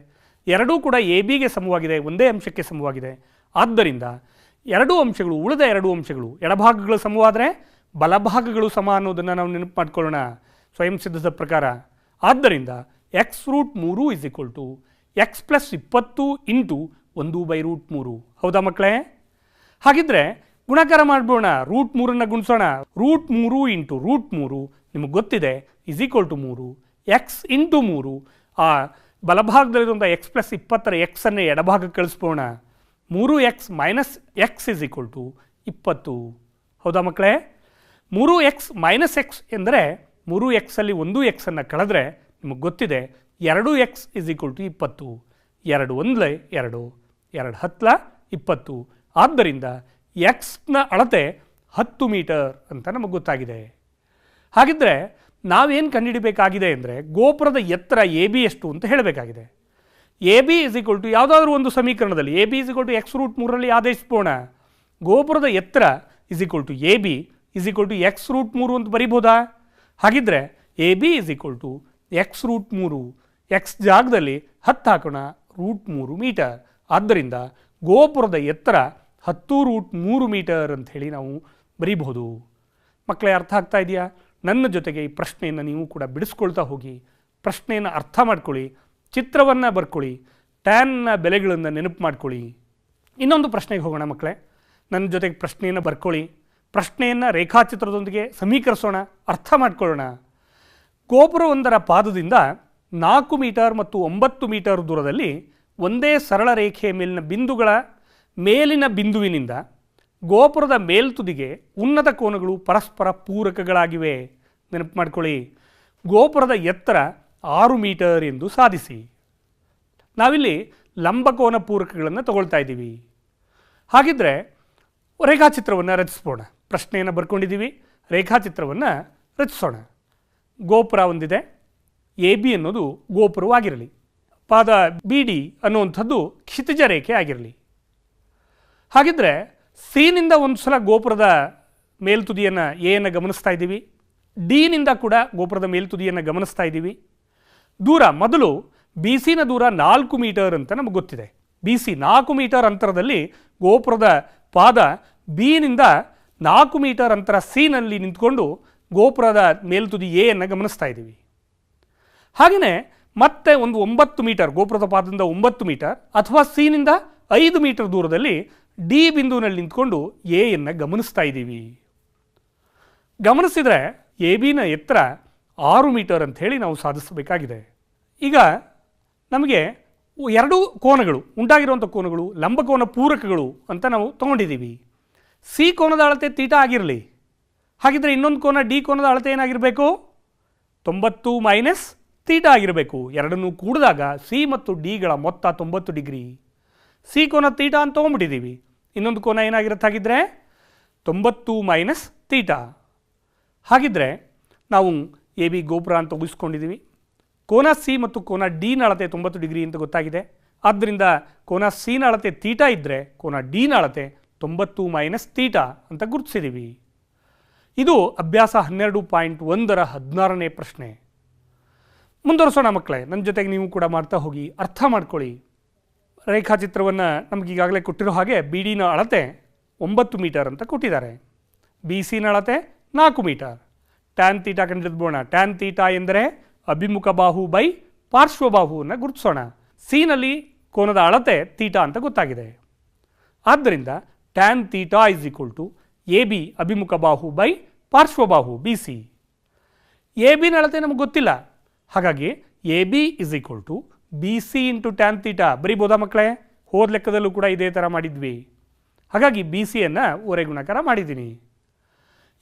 ಎರಡೂ ಕೂಡ ಎ ಬಿಗೆ ಸಮವಾಗಿದೆ, ಒಂದೇ ಅಂಶಕ್ಕೆ ಸಮವಾಗಿದೆ. ಆದ್ದರಿಂದ ಎರಡೂ ಅಂಶಗಳು, ಉಳಿದ ಎರಡೂ ಅಂಶಗಳು ಎಡಭಾಗಗಳು ಸಮವಾದರೆ ಬಲಭಾಗಗಳು ಸಮ ಅನ್ನೋದನ್ನು ನಾವು ನೆನಪು ಮಾಡ್ಕೊಳ್ಳೋಣ ಸ್ವಯಂ ಸಿದ್ಧದ ಪ್ರಕಾರ. ಆದ್ದರಿಂದ x√3 is equal to x plus 20 into 1/√3. ಹೌದಾ ಮಕ್ಕಳೇ? ಹಾಗಿದ್ರೆ ಗುಣಾಕಾರ ಮಾಡ್ಬೋಣ. √3 ಗುಣಿಸೋಣ. √3 ಇಂಟು √3 ನಿಮಗೆ ಗೊತ್ತಿದೆ is equal to 3. X into 3, ಆ ಬಲಭಾಗದಲ್ಲಿರುವಂಥ ಎಕ್ಸ್ ಪ್ಲಸ್ 20ರ ಎಕ್ಸನ್ನೇ ಎಡಭಾಗಕ್ಕೆ ಕಳಿಸ್ಬೋಣ. 3x minus x is equal to 20. ಹೌದಾ ಮಕ್ಕಳೇ? 3x ಮೈನಸ್ ಎಕ್ಸ್ ಎಂದರೆ 3xಲ್ಲಿ 1x ಕಳೆದ್ರೆ ನಿಮಗೆ ಗೊತ್ತಿದೆ 2x ಇಸ್ ಈಕ್ವಲ್ ಟು 20. 2 1 2, 2 10 20. ಆದ್ದರಿಂದ ಎಕ್ಸ್ನ ಅಳತೆ 10 ಮೀಟರ್ ಅಂತ ನಮಗೆ ಗೊತ್ತಾಗಿದೆ. ಹಾಗಿದ್ದರೆ ನಾವೇನು ಕಂಡುಹಿಡಬೇಕಾಗಿದೆ ಅಂದರೆ ಗೋಪುರದ ಎತ್ತರ ಎ ಬಿ ಎಷ್ಟು ಅಂತ ಹೇಳಬೇಕಾಗಿದೆ. A B is equal to ಯಾವುದಾದ್ರೂ ಒಂದು ಸಮೀಕರಣದಲ್ಲಿ A B is equal to x√3ರಲ್ಲಿ ಆದೇಶಿಸೋಣ. ಗೋಪುರದ ಎತ್ತರ is equal to A B is equal to x√3 ಅಂತ ಬರಿಬೋದಾ? ಹಾಗಿದ್ರೆ A B is equal to x√3. X ಜಾಗದಲ್ಲಿ 10 ಹಾಕೋಣ, √3 ಮೀಟರ್. ಆದ್ದರಿಂದ ಗೋಪುರದ ಎತ್ತರ 10√3 ಮೀಟರ್ ಅಂತ ಹೇಳಿ ನಾವು ಬರೀಬಹುದು. ಮಕ್ಕಳೇ, ಅರ್ಥ ಆಗ್ತಾ ಇದೆಯಾ? ನನ್ನ ಜೊತೆಗೆ ಈ ಪ್ರಶ್ನೆಯನ್ನು ನೀವು ಕೂಡ ಬಿಡಿಸ್ಕೊಳ್ತಾ ಹೋಗಿ, ಪ್ರಶ್ನೆಯನ್ನು ಅರ್ಥ ಮಾಡ್ಕೊಳ್ಳಿ, ಚಿತ್ರವನ್ನು ಬರ್ಕೊಳ್ಳಿ, ಟ್ಯಾನ್ನ ಬೆಲೆಗಳನ್ನು ನೆನಪು ಮಾಡ್ಕೊಳ್ಳಿ. ಇನ್ನೊಂದು ಪ್ರಶ್ನೆಗೆ ಹೋಗೋಣ ಮಕ್ಕಳೇ. ನನ್ನ ಜೊತೆಗೆ ಪ್ರಶ್ನೆಯನ್ನು ಬರ್ಕೊಳ್ಳಿ, ಪ್ರಶ್ನೆಯನ್ನು ರೇಖಾಚಿತ್ರದೊಂದಿಗೆ ಸಮೀಕರಿಸೋಣ, ಅರ್ಥ ಮಾಡ್ಕೊಳ್ಳೋಣ. ಗೋಪುರವೊಂದರ ಪಾದದಿಂದ 4 ಮೀಟರ್ ಮತ್ತು 9 ಮೀಟರ್ ದೂರದಲ್ಲಿ ಒಂದೇ ಸರಳ ರೇಖೆಯ ಮೇಲಿನ ಬಿಂದುವಿನಿಂದ ಗೋಪುರದ ಮೇಲ್ತುದಿಗೆ ಉನ್ನತ ಕೋನಗಳು ಪರಸ್ಪರ ಪೂರಕಗಳಾಗಿವೆ. ನೆನಪು ಮಾಡ್ಕೊಳ್ಳಿ. ಗೋಪುರದ ಎತ್ತರ 6 ಮೀಟರ್ ಎಂದು ಸಾಧಿಸಿ. ನಾವಿಲ್ಲಿ ಲಂಬಕೋನ ಪೂರಕಗಳನ್ನು ತಗೊಳ್ತಾ ಇದ್ದೀವಿ. ಹಾಗಿದ್ರೆ ರೇಖಾಚಿತ್ರವನ್ನು ರಚಿಸೋಣ. ಪ್ರಶ್ನೆಯನ್ನು ಬರ್ಕೊಂಡಿದ್ದೀವಿ, ರೇಖಾಚಿತ್ರವನ್ನು ರಚಿಸೋಣ. ಗೋಪುರ ಒಂದಿದೆ, ಎ ಬಿ ಅನ್ನೋದು ಗೋಪುರವಾಗಿರಲಿ, ಪಾದ ಬಿ ಡಿ ಅನ್ನುವಂಥದ್ದು ಕ್ಷಿತಿಜ ರೇಖೆ ಆಗಿರಲಿ. ಹಾಗಿದ್ರೆ ಸಿನಿಂದ ಒಂದು ಸಲ ಗೋಪುರದ ಮೇಲ್ತುದಿಯನ್ನು ಎಯನ್ನು ಗಮನಿಸ್ತಾ ಇದ್ದೀವಿ, ಡಿನಿಂದ ಕೂಡ ಗೋಪುರದ ಮೇಲ್ತುದಿಯನ್ನು ಗಮನಿಸ್ತಾ ಇದ್ದೀವಿ. ದೂರ ಮೊದಲು ಬಿ ಸಿನ ದೂರ 4 ಮೀಟರ್ ಅಂತ ನಮಗೆ ಗೊತ್ತಿದೆ. ಬಿ ಸಿ 4 ಮೀಟರ್ ಅಂತರದಲ್ಲಿ ಗೋಪುರದ ಪಾದ ಬಿನಿಂದ 4 ಮೀಟರ್ ಅಂತರ ಸಿನಲ್ಲಿ ನಿಂತ್ಕೊಂಡು ಗೋಪುರದ ಮೇಲ್ತುದಿ ಎಯನ್ನು ಗಮನಿಸ್ತಾ ಇದ್ದೀವಿ. ಹಾಗೆಯೇ ಮತ್ತೆ ಒಂದು 9 ಮೀಟರ್, ಗೋಪುರದ ಪಾದದಿಂದ 9 ಮೀಟರ್ ಅಥವಾ ಸಿನಿಂದ 5 ಮೀಟರ್ ದೂರದಲ್ಲಿ ಡಿ ಬಿಂದುವಿನಲ್ಲಿ ನಿಂತ್ಕೊಂಡು ಎಯನ್ನು ಗಮನಿಸ್ತಾ ಇದ್ದೀವಿ. ಗಮನಿಸಿದರೆ ಎ ಬಿನ ಎತ್ತರ 6 ಮೀಟರ್ ಅಂತ ಹೇಳಿ ನಾವು ಸಾಧಿಸಬೇಕಾಗಿದೆ. ಈಗ ನಮಗೆ ಎರಡು ಕೋನಗಳು ಉಂಟಾಗಿರುವಂಥ ಕೋನಗಳು ಲಂಬಕೋನ ಪೂರಕಗಳು ಅಂತ ನಾವು ತೊಗೊಂಡಿದ್ದೀವಿ. ಸಿ ಕೋನದ ಅಳತೆ ತೀಟಾ ಆಗಿರಲಿ, ಹಾಗಿದ್ರೆ ಇನ್ನೊಂದು ಕೋನ ಡಿ ಕೋನದ ಅಳತೆ ಏನಾಗಿರಬೇಕು? 90 ಮೈನಸ್ ತೀಟಾ ಆಗಿರಬೇಕು. ಎರಡನ್ನೂ ಕೂಡಿದಾಗ ಸಿ ಮತ್ತು ಡಿಗಳ ಮೊತ್ತ 90 ಡಿಗ್ರಿ. ಸಿ ಕೋನ ತೀಟಾ ಅಂತ ತೊಗೊಂಡ್ಬಿಟ್ಟಿದ್ದೀವಿ. ಇನ್ನೊಂದು ಕೋನ ಏನಾಗಿರುತ್ತೆ ಹಾಗಿದ್ರೆ? 90 ಮೈನಸ್ ತೀಟಾ. ಹಾಗಿದ್ರೆ ನಾವು ಎ ಬಿ ಗೋಪುರ ಅಂತ ಊಹಿಸ್ಕೊಂಡಿದ್ದೀವಿ. ಕೋನ ಸಿ ಮತ್ತು ಕೋನ ಡಿನ ಅಳತೆ 90 ಡಿಗ್ರಿ ಅಂತ ಗೊತ್ತಾಗಿದೆ. ಆದ್ದರಿಂದ ಕೋನ ಸಿನ ಅಳತೆ ತೀಟಾ ಇದ್ದರೆ ಕೋನ ಡಿನ ಅಳತೆ 90 ಮೈನಸ್ ತೀಟಾ ಅಂತ ಗುರುತಿಸಿದ್ದೀವಿ. ಇದು ಅಭ್ಯಾಸ 12.1ರ 16ನೇ ಪ್ರಶ್ನೆ. ಮುಂದುವರಿಸೋಣ ಮಕ್ಕಳೇ. ನನ್ನ ಜೊತೆಗೆ ನೀವು ಕೂಡ ಮಾಡ್ತಾ ಹೋಗಿ, ಅರ್ಥ ಮಾಡ್ಕೊಳ್ಳಿ. ರೇಖಾಚಿತ್ರವನ್ನು ನಮಗೀಗಾಗಲೇ ಕೊಟ್ಟಿರೋ ಹಾಗೆ ಬಿ ಡಿನ ಅಳತೆ 9 ಮೀಟರ್ ಅಂತ ಕೊಟ್ಟಿದ್ದಾರೆ. ಬಿ ಸಿನ ಅಳತೆ 4 ಮೀಟರ್. ಟ್ಯಾನ್ ತೀಟಾ ಕಂಡಿಡ್ಬೋಣ. ಟ್ಯಾನ್ ತೀಟಾ ಎಂದರೆ ಅಭಿಮುಖ ಬಾಹು ಬೈ ಪಾರ್ಶ್ವಬಾಹುವನ್ನು ಗುರುತಿಸೋಣ. ಸಿನಲ್ಲಿ ಕೋನದ ಅಳತೆ ತೀಟಾ ಅಂತ ಗೊತ್ತಾಗಿದೆ. ಆದ್ದರಿಂದ tan theta is equal to A B ಅಭಿಮುಖ ಬಾಹು ಬೈ ಪಾರ್ಶ್ವಬಾಹು ಬಿ ಸಿ. ಎ ಬಿನ ಅಳತೆ ನಮಗೆ ಗೊತ್ತಿಲ್ಲ, ಹಾಗಾಗಿ A B is equal to B C into tan theta ಬರೀಬೋದಾ ಮಕ್ಕಳೇ? ಹೋದ ಲೆಕ್ಕದಲ್ಲೂ ಕೂಡ ಇದೇ ಥರ ಮಾಡಿದ್ವಿ. ಹಾಗಾಗಿ ಬಿ ಸಿಯನ್ನು ಓರೆ ಗುಣಾಕಾರ ಮಾಡಿದ್ದೀನಿ.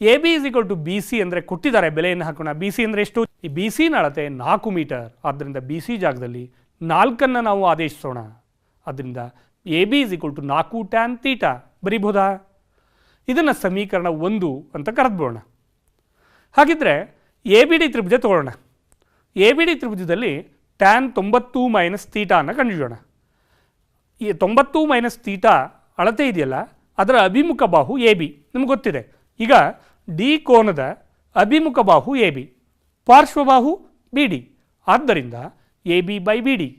A B is equal to B C ಅಂದರೆ ಕೊಟ್ಟಿದ್ದಾರೆ, ಬೆಲೆಯನ್ನು ಹಾಕೋಣ. ಬಿ ಸಿ ಅಂದರೆ ಎಷ್ಟು? ಈ ಬಿ ಸಿನ ಅಳತೆ 4 ಮೀಟರ್. ಆದ್ದರಿಂದ ಬಿ ಸಿ ಜಾಗದಲ್ಲಿ 4ಅನ್ನು ನಾವು ಆದೇಶಿಸೋಣ. ಆದ್ದರಿಂದ A B is equal to 4 tan theta ಬರೀಬೋದಾ? ಇದನ್ನು ಸಮೀಕರಣ 1 ಅಂತ ಕರೆದ್ಬೋಣ. ಹಾಗಿದ್ರೆ ಎ ಬಿ ಡಿ ತ್ರಿಭುಜ ತಗೊಳ್ಳೋಣ. ಎ ಬಿ ಡಿ ತ್ರಿಭುಜದಲ್ಲಿ ಟ್ಯಾನ್ 90 ಮೈನಸ್ ತೀಟಾನ ಕಂಡುಹಿಡಿಯೋಣ. ಈ 90 ಮೈನಸ್ ತೀಟಾ ಅಳತೆ ಇದೆಯಲ್ಲ, ಅದರ ಅಭಿಮುಖ ಬಾಹು ಎ ಬಿ ನಮ್ಗೆ ಗೊತ್ತಿದೆ. ಈಗ ಡಿ ಕೋನದ ಅಭಿಮುಖ ಬಾಹು ಎ ಬಿ, ಪಾರ್ಶ್ವಬಾಹು ಬಿ ಡಿ. ಆದ್ದರಿಂದ A B by B D.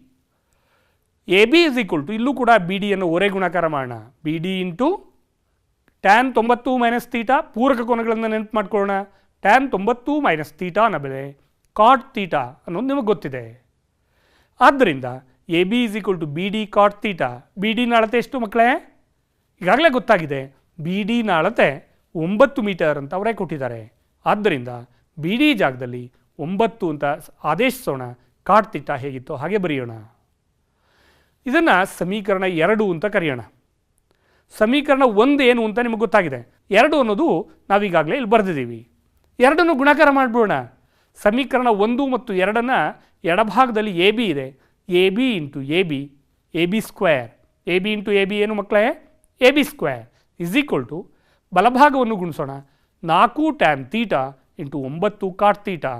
A B is equal to, ಇಲ್ಲೂ ಕೂಡ ಬಿ ಡಿಯನ್ನು ಒರೆ ಗುಣಾಕಾರ ಮಾಡೋಣ. B D into tan 90 minus theta, ಪೂರಕ ಕೋನಗಳನ್ನು ನೆನಪು ಮಾಡ್ಕೊಳ್ಳೋಣ. ಟ್ಯಾನ್ 90 ಮೈನಸ್ ತೀಟಾನ ಬೆಲೆ ಕಾಟ್ ತೀಟಾ ಅನ್ನೋದು ನಿಮಗೆ ಗೊತ್ತಿದೆ. ಆದ್ದರಿಂದ A B is equal to B D cot theta. B ಡಿನ ಅಳತೆ ಎಷ್ಟು ಮಕ್ಕಳೇ? ಈಗಾಗಲೇ ಗೊತ್ತಾಗಿದೆ. ಬಿ ಡಿನ ಅಳತೆ 9 ಮೀಟರ್ ಅಂತ ಅವರೇ ಕೊಟ್ಟಿದ್ದಾರೆ. ಆದ್ದರಿಂದ ಬಿ ಡಿ ಜಾಗದಲ್ಲಿ 9 ಅಂತ ಆದೇಶಿಸೋಣ. ಕಾಟ್ ತೀಟಾ ಹೇಗಿತ್ತೋ ಹಾಗೆ ಬರೆಯೋಣ. ಇದನ್ನು ಸಮೀಕರಣ 2 ಅಂತ ಕರೆಯೋಣ. ಸಮೀಕರಣ 1 ಏನು ಅಂತ ನಿಮಗೆ ಗೊತ್ತಾಗಿದೆ. 2 ಅನ್ನೋದು ನಾವೀಗಾಗಲೇ ಇಲ್ಲಿ ಬರೆದಿದ್ದೀವಿ. 2 ಗುಣಾಕಾರ ಮಾಡಿಬಿಡೋಣ. ಸಮೀಕರಣ 1 ಮತ್ತು 2 ಎಡಭಾಗದಲ್ಲಿ ಎ ಬಿ ಇದೆ. A B into A B, A B square. A B into A B ಏನು ಮಕ್ಕಳೇ? A B square is equal to ಬಲಭಾಗವನ್ನು ಗುಣಿಸೋಣ. 4 tan theta into 9 cot theta.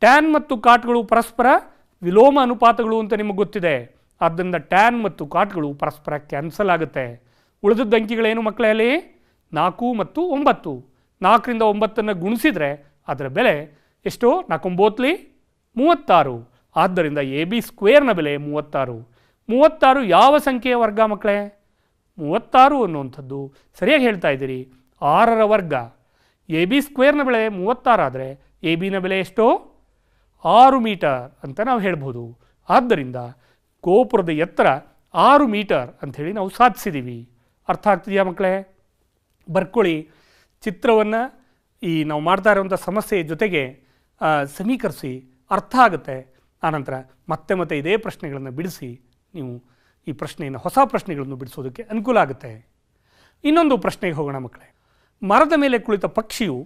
Tan ಮತ್ತು ಕಾಟ್ಗಳು ಪರಸ್ಪರ ವಿಲೋಮ ಅನುಪಾತಗಳು ಅಂತ ನಿಮಗೆ ಗೊತ್ತಿದೆ. ಆದ್ದರಿಂದ ಟ್ಯಾನ್ ಮತ್ತು ಕಾಟ್ಗಳು ಪರಸ್ಪರ ಕ್ಯಾನ್ಸಲ್ ಆಗುತ್ತೆ. ಉಳಿದದ್ದು ಅಂಕಿಗಳೇನು ಮಕ್ಕಳೇ? ಅಲ್ಲಿ 4 ಮತ್ತು 9. 4ರಿಂದ 9ಅನ್ನು ಗುಣಿಸಿದರೆ ಅದರ ಬೆಲೆ ಎಷ್ಟು? 4 36. ಆದ್ದರಿಂದ ಎ ಬಿ ಸ್ಕ್ವೇರ್ನ ಬೆಲೆ 36. 36 ಯಾವ ಸಂಖ್ಯೆಯ ವರ್ಗ ಮಕ್ಕಳೇ? 36 ಅನ್ನುವಂಥದ್ದು ಸರಿಯಾಗಿ ಹೇಳ್ತಾ ಇದ್ದೀರಿ, 6ರ ವರ್ಗ. ಎ ಬಿ ಸ್ಕ್ವೇರ್ನ ಬೆಲೆ 36 ಆದರೆ ಎ ಬಿನ ಬೆಲೆ ಎಷ್ಟು? 6 ಮೀಟರ್ ಅಂತ ನಾವು ಹೇಳ್ಬೋದು. ಆದ್ದರಿಂದ ಗೋಪುರದ ಎತ್ತರ 6 ಮೀಟರ್ ಅಂಥೇಳಿ ನಾವು ಸಾಧಿಸಿದ್ದೀವಿ. ಅರ್ಥ ಆಗ್ತಿದೆಯಾ ಮಕ್ಕಳೇ? ಬರ್ಕೊಳ್ಳಿ. ಚಿತ್ರವನ್ನು ಈ ನಾವು ಮಾಡ್ತಾ ಇರುವಂಥ ಸಮಸ್ಯೆ ಜೊತೆಗೆ ಸಮೀಕರಿಸಿ, ಅರ್ಥ ಆಗುತ್ತೆ. ಆನಂತರ ಮತ್ತೆ ಮತ್ತೆ ಇದೇ ಪ್ರಶ್ನೆಗಳನ್ನು ಬಿಡಿಸಿ ನೀವು ಈ ಪ್ರಶ್ನೆಯನ್ನು, ಹೊಸ ಪ್ರಶ್ನೆಗಳನ್ನು ಬಿಡಿಸೋದಕ್ಕೆ ಅನುಕೂಲ ಆಗುತ್ತೆ. ಇನ್ನೊಂದು ಪ್ರಶ್ನೆಗೆ ಹೋಗೋಣ ಮಕ್ಕಳೇ. ಮರದ ಮೇಲೆ ಕುಳಿತ ಪಕ್ಷಿಯು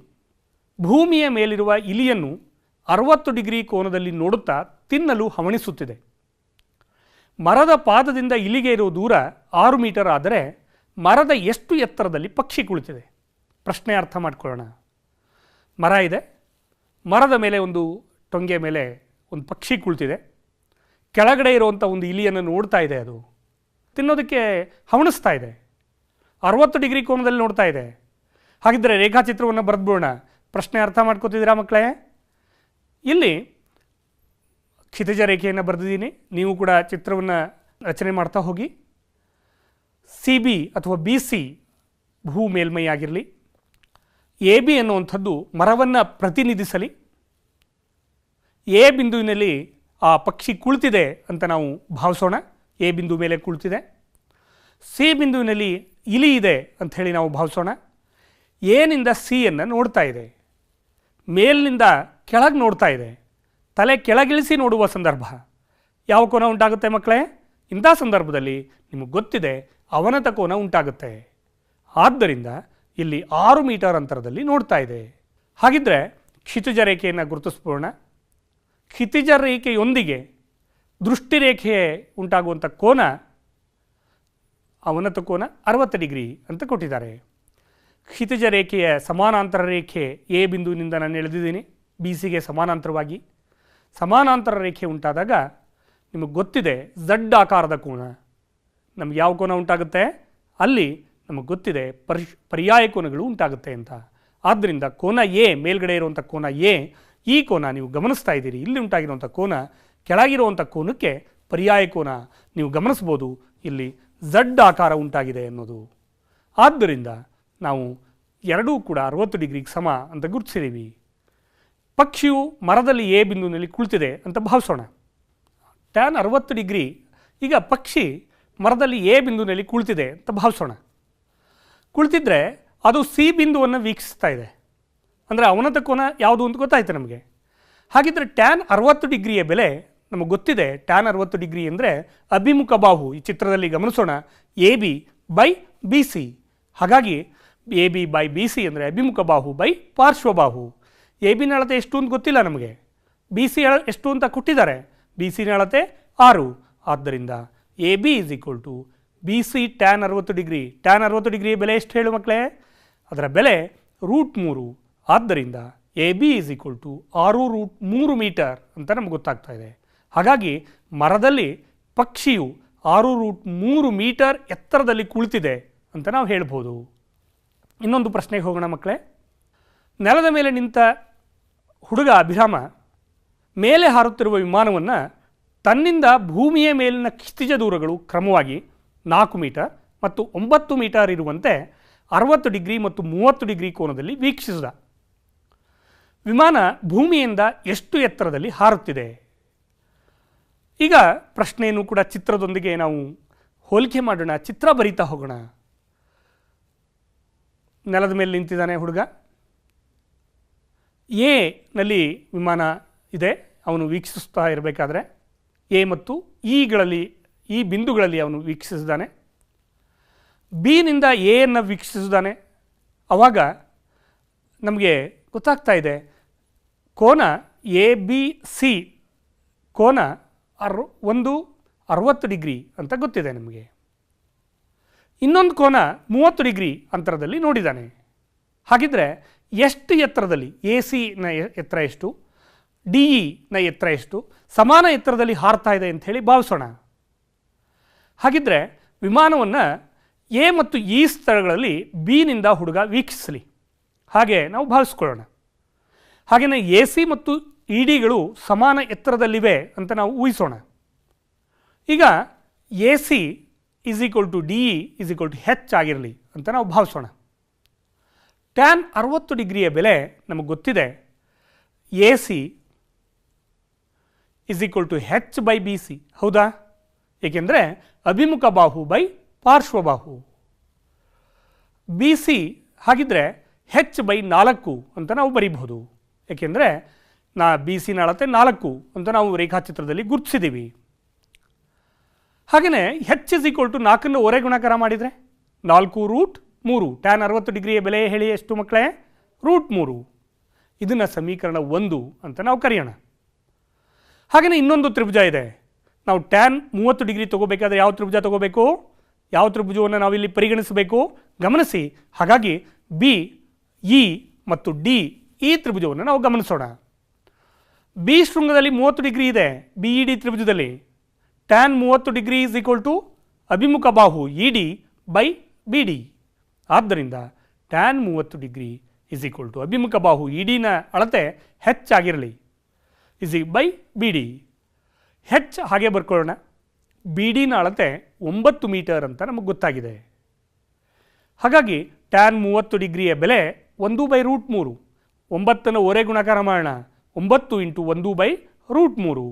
ಭೂಮಿಯ ಮೇಲಿರುವ ಇಲಿಯನ್ನು 60 ಡಿಗ್ರಿ ಕೋನದಲ್ಲಿ ನೋಡುತ್ತಾ ತಿನ್ನಲು ಹವಣಿಸುತ್ತಿದೆ. ಮರದ ಪಾದದಿಂದ ಇಲಿಗೆ ಇರುವ ದೂರ 6 ಮೀಟರ್ ಆದರೆ ಮರದ ಎಷ್ಟು ಎತ್ತರದಲ್ಲಿ ಪಕ್ಷಿ ಕುಳಿತಿದೆ? ಪ್ರಶ್ನೆ ಅರ್ಥ ಮಾಡ್ಕೊಳ್ಳೋಣ. ಮರ ಇದೆ, ಮರದ ಮೇಲೆ ಒಂದು ಟೊಂಗೆ ಮೇಲೆ ಒಂದು ಪಕ್ಷಿ ಕುಳಿತಿದೆ. ಕೆಳಗಡೆ ಇರುವಂಥ ಒಂದು ಇಲಿಯನ್ನು ನೋಡ್ತಾ ಇದೆ. ಅದು ತಿನ್ನೋದಕ್ಕೆ ಹವಣಿಸ್ತಾ ಇದೆ. 60 ಡಿಗ್ರಿ ಕೋನದಲ್ಲಿ ನೋಡ್ತಾ ಇದೆ. ಹಾಗಿದ್ದರೆ ರೇಖಾಚಿತ್ರವನ್ನು ಬರೆದ್ಬಿಡೋಣ. ಪ್ರಶ್ನೆ ಅರ್ಥ ಮಾಡ್ಕೋತಿದ್ದೀರಾ ಮಕ್ಕಳೇ? ಇಲ್ಲಿ ಕ್ಷಿತಿಜ ರೇಖೆಯನ್ನು ಬರೆದಿದ್ದೀನಿ. ನೀವು ಕೂಡ ಚಿತ್ರವನ್ನು ರಚನೆ ಮಾಡ್ತಾ ಹೋಗಿ. ಸಿ ಬಿ ಅಥವಾ ಬಿ ಸಿ ಭೂ ಮೇಲ್ಮೈ ಆಗಿರಲಿ. ಎ ಬಿ ಅನ್ನುವಂಥದ್ದು ಮರವನ್ನು ಪ್ರತಿನಿಧಿಸಲಿ. ಎ ಬಿಂದುವಿನಲ್ಲಿ ಆ ಪಕ್ಷಿ ಕುಳಿತಿದೆ ಅಂತ ನಾವು ಭಾವಿಸೋಣ. ಎ ಬಿಂದು ಮೇಲೆ ಕುಳಿತಿದೆ. ಸಿ ಬಿಂದುವಿನಲ್ಲಿ ಇಲಿ ಇದೆ ಅಂಥೇಳಿ ನಾವು ಭಾವಿಸೋಣ. ಎನಿಂದ ಸಿಯನ್ನು ನೋಡ್ತಾ ಇದೆ. ಮೇಲಿನಿಂದ ಕೆಳಗೆ ನೋಡ್ತಾ ಇದೆ. ತಲೆ ಕೆಳಗಿಳಿಸಿ ನೋಡುವ ಸಂದರ್ಭ ಯಾವ ಕೋನ ಉಂಟಾಗುತ್ತೆ ಮಕ್ಕಳೇ? ಇಂಥ ಸಂದರ್ಭದಲ್ಲಿ ನಿಮಗೆ ಗೊತ್ತಿದೆ ಅವನತ ಕೋನ ಉಂಟಾಗುತ್ತೆ. ಆದ್ದರಿಂದ ಇಲ್ಲಿ 6 ಮೀಟರ್ ಅಂತರದಲ್ಲಿ ನೋಡ್ತಾ ಇದೆ. ಹಾಗಿದ್ರೆ ಕ್ಷಿತಿಜ ರೇಖೆಯನ್ನು ಗುರುತಿಸ್ಬೋಣ. ಕ್ಷಿತಿಜ ರೇಖೆಯೊಂದಿಗೆ ದೃಷ್ಟಿ ರೇಖೆ ಉಂಟಾಗುವಂಥ ಕೋನ ಅವನತ ಕೋನ 60 ಡಿಗ್ರಿ ಅಂತ ಕೊಟ್ಟಿದ್ದಾರೆ. ಕ್ಷಿತಿಜ ರೇಖೆಯ ಸಮಾನಾಂತರ ರೇಖೆ ಎ ಬಿಂದುವಿನಿಂದ ನಾನು ಎಳೆದಿದ್ದೀನಿ ಬಿ ಸಿಗೆ ಸಮಾನಾಂತರವಾಗಿ. ಸಮಾನಾಂತರ ರೇಖೆ ಉಂಟಾದಾಗ ನಿಮಗೆ ಗೊತ್ತಿದೆ ಝಡ್ ಆಕಾರದ ಕೋನ. ನಮ್ಗೆ ಯಾವ ಕೋನ ಉಂಟಾಗುತ್ತೆ? ಅಲ್ಲಿ ನಮಗೆ ಗೊತ್ತಿದೆ ಪರ್ಯಾಯ ಕೋನಗಳು ಉಂಟಾಗುತ್ತೆ ಅಂತ. ಆದ್ದರಿಂದ ಕೋನ ಎ, ಮೇಲ್ಗಡೆ ಇರುವಂಥ ಕೋನ ಎ, ಈ ಕೋನ ನೀವು ಗಮನಿಸ್ತಾ ಇದ್ದೀರಿ. ಇಲ್ಲಿ ಉಂಟಾಗಿರುವಂಥ ಕೋನ ಕೆಳಗಿರುವಂಥ ಕೋನಕ್ಕೆ ಪರ್ಯಾಯ ಕೋನ. ನೀವು ಗಮನಿಸ್ಬೋದು ಇಲ್ಲಿ ಝಡ್ ಆಕಾರ ಉಂಟಾಗಿದೆ ಅನ್ನೋದು. ಆದ್ದರಿಂದ ನಾವು ಎರಡೂ ಕೂಡ 60 ಡಿಗ್ರಿಗೆ ಸಮ ಅಂತ ಗುರುತಿಸಿದ್ದೀವಿ. ಪಕ್ಷಿಯು ಮರದಲ್ಲಿ ಎ ಬಿಂದುವಿನಲ್ಲಿ ಕುಳಿತಿದೆ ಅಂತ ಭಾವಿಸೋಣ. Tan 60 degree. ಈಗ ಪಕ್ಷಿ ಮರದಲ್ಲಿ ಎ ಬಿಂದುವಿನಲ್ಲಿ ಕುಳಿತಿದೆ ಅಂತ ಭಾವಿಸೋಣ. ಕುಳಿತಿದ್ರೆ ಅದು ಸಿ ಬಿಂದುವನ್ನು ವೀಕ್ಷಿಸ್ತಾ ಇದೆ. ಅಂದರೆ ಅವನತ ಕೋನ ಯಾವುದು ಅಂತ ಗೊತ್ತಾಯ್ತು ನಮಗೆ. ಹಾಗಿದ್ರೆ ಟ್ಯಾನ್ 60 ಡಿಗ್ರಿಯ ಬೆಲೆ ನಮಗೆ ಗೊತ್ತಿದೆ. ಟ್ಯಾನ್ 60 ಡಿಗ್ರಿ ಅಂದರೆ ಅಭಿಮುಖ ಬಾಹು. ಈ ಚಿತ್ರದಲ್ಲಿ ಗಮನಿಸೋಣ A B by B C. ಹಾಗಾಗಿ A B by B C ಅಂದರೆ ಅಭಿಮುಖ ಬಾಹು ಬೈ ಪಾರ್ಶ್ವಬಾಹು. ಎ ಬಿನ ಅಳತೆ ಎಷ್ಟು ಅಂತ ಗೊತ್ತಿಲ್ಲ ನಮಗೆ, ಬಿ ಸಿ ಎಷ್ಟು ಅಂತ ಕೊಟ್ಟಿದ್ದಾರೆ. ಬಿ ಸಿನ ಅಳತೆ 6. ಆದ್ದರಿಂದ A B is equal to B C tan 60 degree. Tan 60 ಡಿಗ್ರಿಯ ಬೆಲೆ ಎಷ್ಟು ಹೇಳು ಮಕ್ಕಳೇ? ಅದರ ಬೆಲೆ √3. ಆದ್ದರಿಂದ A B is equal to 6√3 metre ಅಂತ ನಮ್ಗೆ ಗೊತ್ತಾಗ್ತಾ ಇದೆ. ಹಾಗಾಗಿ ಮರದಲ್ಲಿ ಪಕ್ಷಿಯು 6√3 ಮೀಟರ್ ಎತ್ತರದಲ್ಲಿ ಕುಳಿತಿದೆ ಅಂತ ನಾವು ಹೇಳ್ಬೋದು. ಇನ್ನೊಂದು ಪ್ರಶ್ನೆಗೆ ಹೋಗೋಣ ಮಕ್ಕಳೇ. ನೆಲದ ಮೇಲೆ ನಿಂತ ಹುಡುಗ ಅಭಿರಾಮ ಮೇಲೆ ಹಾರುತ್ತಿರುವ ವಿಮಾನವನ್ನು ತನ್ನಿಂದ ಭೂಮಿಯ ಮೇಲಿನ ಕ್ಷಿತಿಜ ದೂರಗಳು ಕ್ರಮವಾಗಿ 4 ಮೀಟರ್ ಮತ್ತು 9 ಮೀಟರ್ ಇರುವಂತೆ 60 ಡಿಗ್ರಿ ಮತ್ತು 30 ಡಿಗ್ರಿ ಕೋನದಲ್ಲಿ ವೀಕ್ಷಿಸಿದ. ವಿಮಾನ ಭೂಮಿಯಿಂದ ಎಷ್ಟು ಎತ್ತರದಲ್ಲಿ ಹಾರುತ್ತಿದೆ? ಈಗ ಪ್ರಶ್ನೆಯನ್ನು ಕೂಡ ಚಿತ್ರದೊಂದಿಗೆ ನಾವು ಹೋಲಿಕೆ ಮಾಡೋಣ. ಚಿತ್ರ ಬರೀತಾ ಹೋಗೋಣ. ನೆಲದ ಮೇಲೆ ನಿಂತಿದ್ದಾನೆ ಹುಡುಗ. ಎ ನಲ್ಲಿ ವಿಮಾನ ಇದೆ, ಅವನು ವೀಕ್ಷಿಸ್ತಾ ಇರಬೇಕಾದ್ರೆ ಎ ಮತ್ತು ಈ ಬಿಂದುಗಳಲ್ಲಿ ಅವನು ವೀಕ್ಷಿಸಿದ್ದಾನೆ. ಬಿನಿಂದ ಎಯನ್ನು ವೀಕ್ಷಿಸಿದ್ದಾನೆ. ಆವಾಗ ನಮಗೆ ಗೊತ್ತಾಗ್ತಾ ಇದೆ ಕೋನ ಎ ಬಿ ಸಿ ಕೋನ 60 ಡಿಗ್ರಿ ಅಂತ ಗೊತ್ತಿದೆ ನಮಗೆ. ಇನ್ನೊಂದು ಕೋನ 30 ಡಿಗ್ರಿ ಅಂತರದಲ್ಲಿ ನೋಡಿದ್ದಾನೆ. ಹಾಗಿದ್ರೆ ಎಷ್ಟು ಎತ್ತರದಲ್ಲಿ ಎ ಸಿನ ಎತ್ತರ ಎಷ್ಟು, ಡಿ ಇನ ಎತ್ತರ ಎಷ್ಟು, ಸಮಾನ ಎತ್ತರದಲ್ಲಿ ಹಾರ್ತಾ ಇದೆ ಅಂತ ಹೇಳಿ ಭಾವಿಸೋಣ. ಹಾಗಿದ್ರೆ ವಿಮಾನವನ್ನು ಎ ಮತ್ತು ಈ ಸ್ಥಳಗಳಲ್ಲಿ ಬಿನಿಂದ ಹುಡುಗ ವೀಕ್ಷಿಸಲಿ ಹಾಗೆ ನಾವು ಭಾವಿಸ್ಕೊಳ್ಳೋಣ. ಹಾಗೆಯೇ ಎ ಸಿ ಮತ್ತು ಇ ಡಿಗಳು ಸಮಾನ ಎತ್ತರದಲ್ಲಿವೆ ಅಂತ ನಾವು ಊಹಿಸೋಣ. ಈಗ A C is equal to D E is equal to H ಆಗಿರಲಿ ಅಂತ ನಾವು ಭಾವಿಸೋಣ. ಟ್ಯಾನ್ 60 ಡಿಗ್ರಿಯ ಬೆಲೆ ನಮಗೆ ಗೊತ್ತಿದೆ. A C is equal to H by B C. ಹೌದಾ? ಏಕೆಂದರೆ ಅಭಿಮುಖ ಬಾಹು ಬೈ ಪಾರ್ಶ್ವಬಾಹು. ಬಿ ಸಿ ಹಾಗಿದ್ರೆ ಹೆಚ್ ಬೈ 4 ಅಂತ ನಾವು ಬರೀಬಹುದು. ಏಕೆಂದರೆ ಬಿ ಸಿನ ಅಳತೆ 4 ಅಂತ ನಾವು ರೇಖಾಚಿತ್ರದಲ್ಲಿ ಗುರುತಿಸಿದ್ದೀವಿ. ಹಾಗೆಯೇ ಹೆಚ್ ಇಸ್ ಈಕ್ವಲ್ ಟು 4 ಒರೆ ಗುಣಾಕಾರ ಮಾಡಿದರೆ 4√3. ಟ್ಯಾನ್ 60 ಡಿಗ್ರಿಯ ಬೆಲೆ ಹೇಳಿ ಎಷ್ಟು ಮಕ್ಕಳೇ? √3. ಇದನ್ನು ಸಮೀಕರಣ 1 ಅಂತ ನಾವು ಕರೆಯೋಣ. ಹಾಗೆಯೇ ಇನ್ನೊಂದು ತ್ರಿಭುಜ ಇದೆ. ನಾವು ಟ್ಯಾನ್ 30 ಡಿಗ್ರಿ ತೊಗೋಬೇಕಾದ್ರೆ ಯಾವ ತ್ರಿಭುಜ ತೊಗೋಬೇಕು? ಯಾವ ತ್ರಿಭುಜವನ್ನು ನಾವಿಲ್ಲಿ ಪರಿಗಣಿಸಬೇಕು? ಗಮನಿಸಿ. ಹಾಗಾಗಿ ಬಿ, ಇ ಮತ್ತು ಡಿ ಈ ತ್ರಿಭುಜವನ್ನು ನಾವು ಗಮನಿಸೋಣ. ಬಿ ಶೃಂಗದಲ್ಲಿ 30 ಡಿಗ್ರಿ ಇದೆ. ಬಿ ಇ ಡಿ ತ್ರಿಭುಜದಲ್ಲಿ tan 30 degree is equal to ಅಭಿಮುಖ ಬಾಹು E D by B D. ಆದ್ದರಿಂದ tan 30 degree is equal to ಅಭಿಮುಖ ಬಾಹು ಇ ಡಿನ ಅಳತೆ ಹೆಚ್ಚಾಗಿರಲಿ ಬೈ ಬಿ ಡಿ. ಹೆಚ್ ಹಾಗೆ ಬರ್ಕೊಳ್ಳೋಣ. ಬಿ ಡಿನ ಅಳತೆ 9 ಮೀಟರ್ ಅಂತ ನಮಗೆ ಗೊತ್ತಾಗಿದೆ. ಹಾಗಾಗಿ ಟ್ಯಾನ್ 30 ಡಿಗ್ರಿಯ ಬೆಲೆ 1/√3. 9ನ ಒರೆ ಗುಣಾಕಾರ ಮಾಡೋಣ. 9 × 1/√3.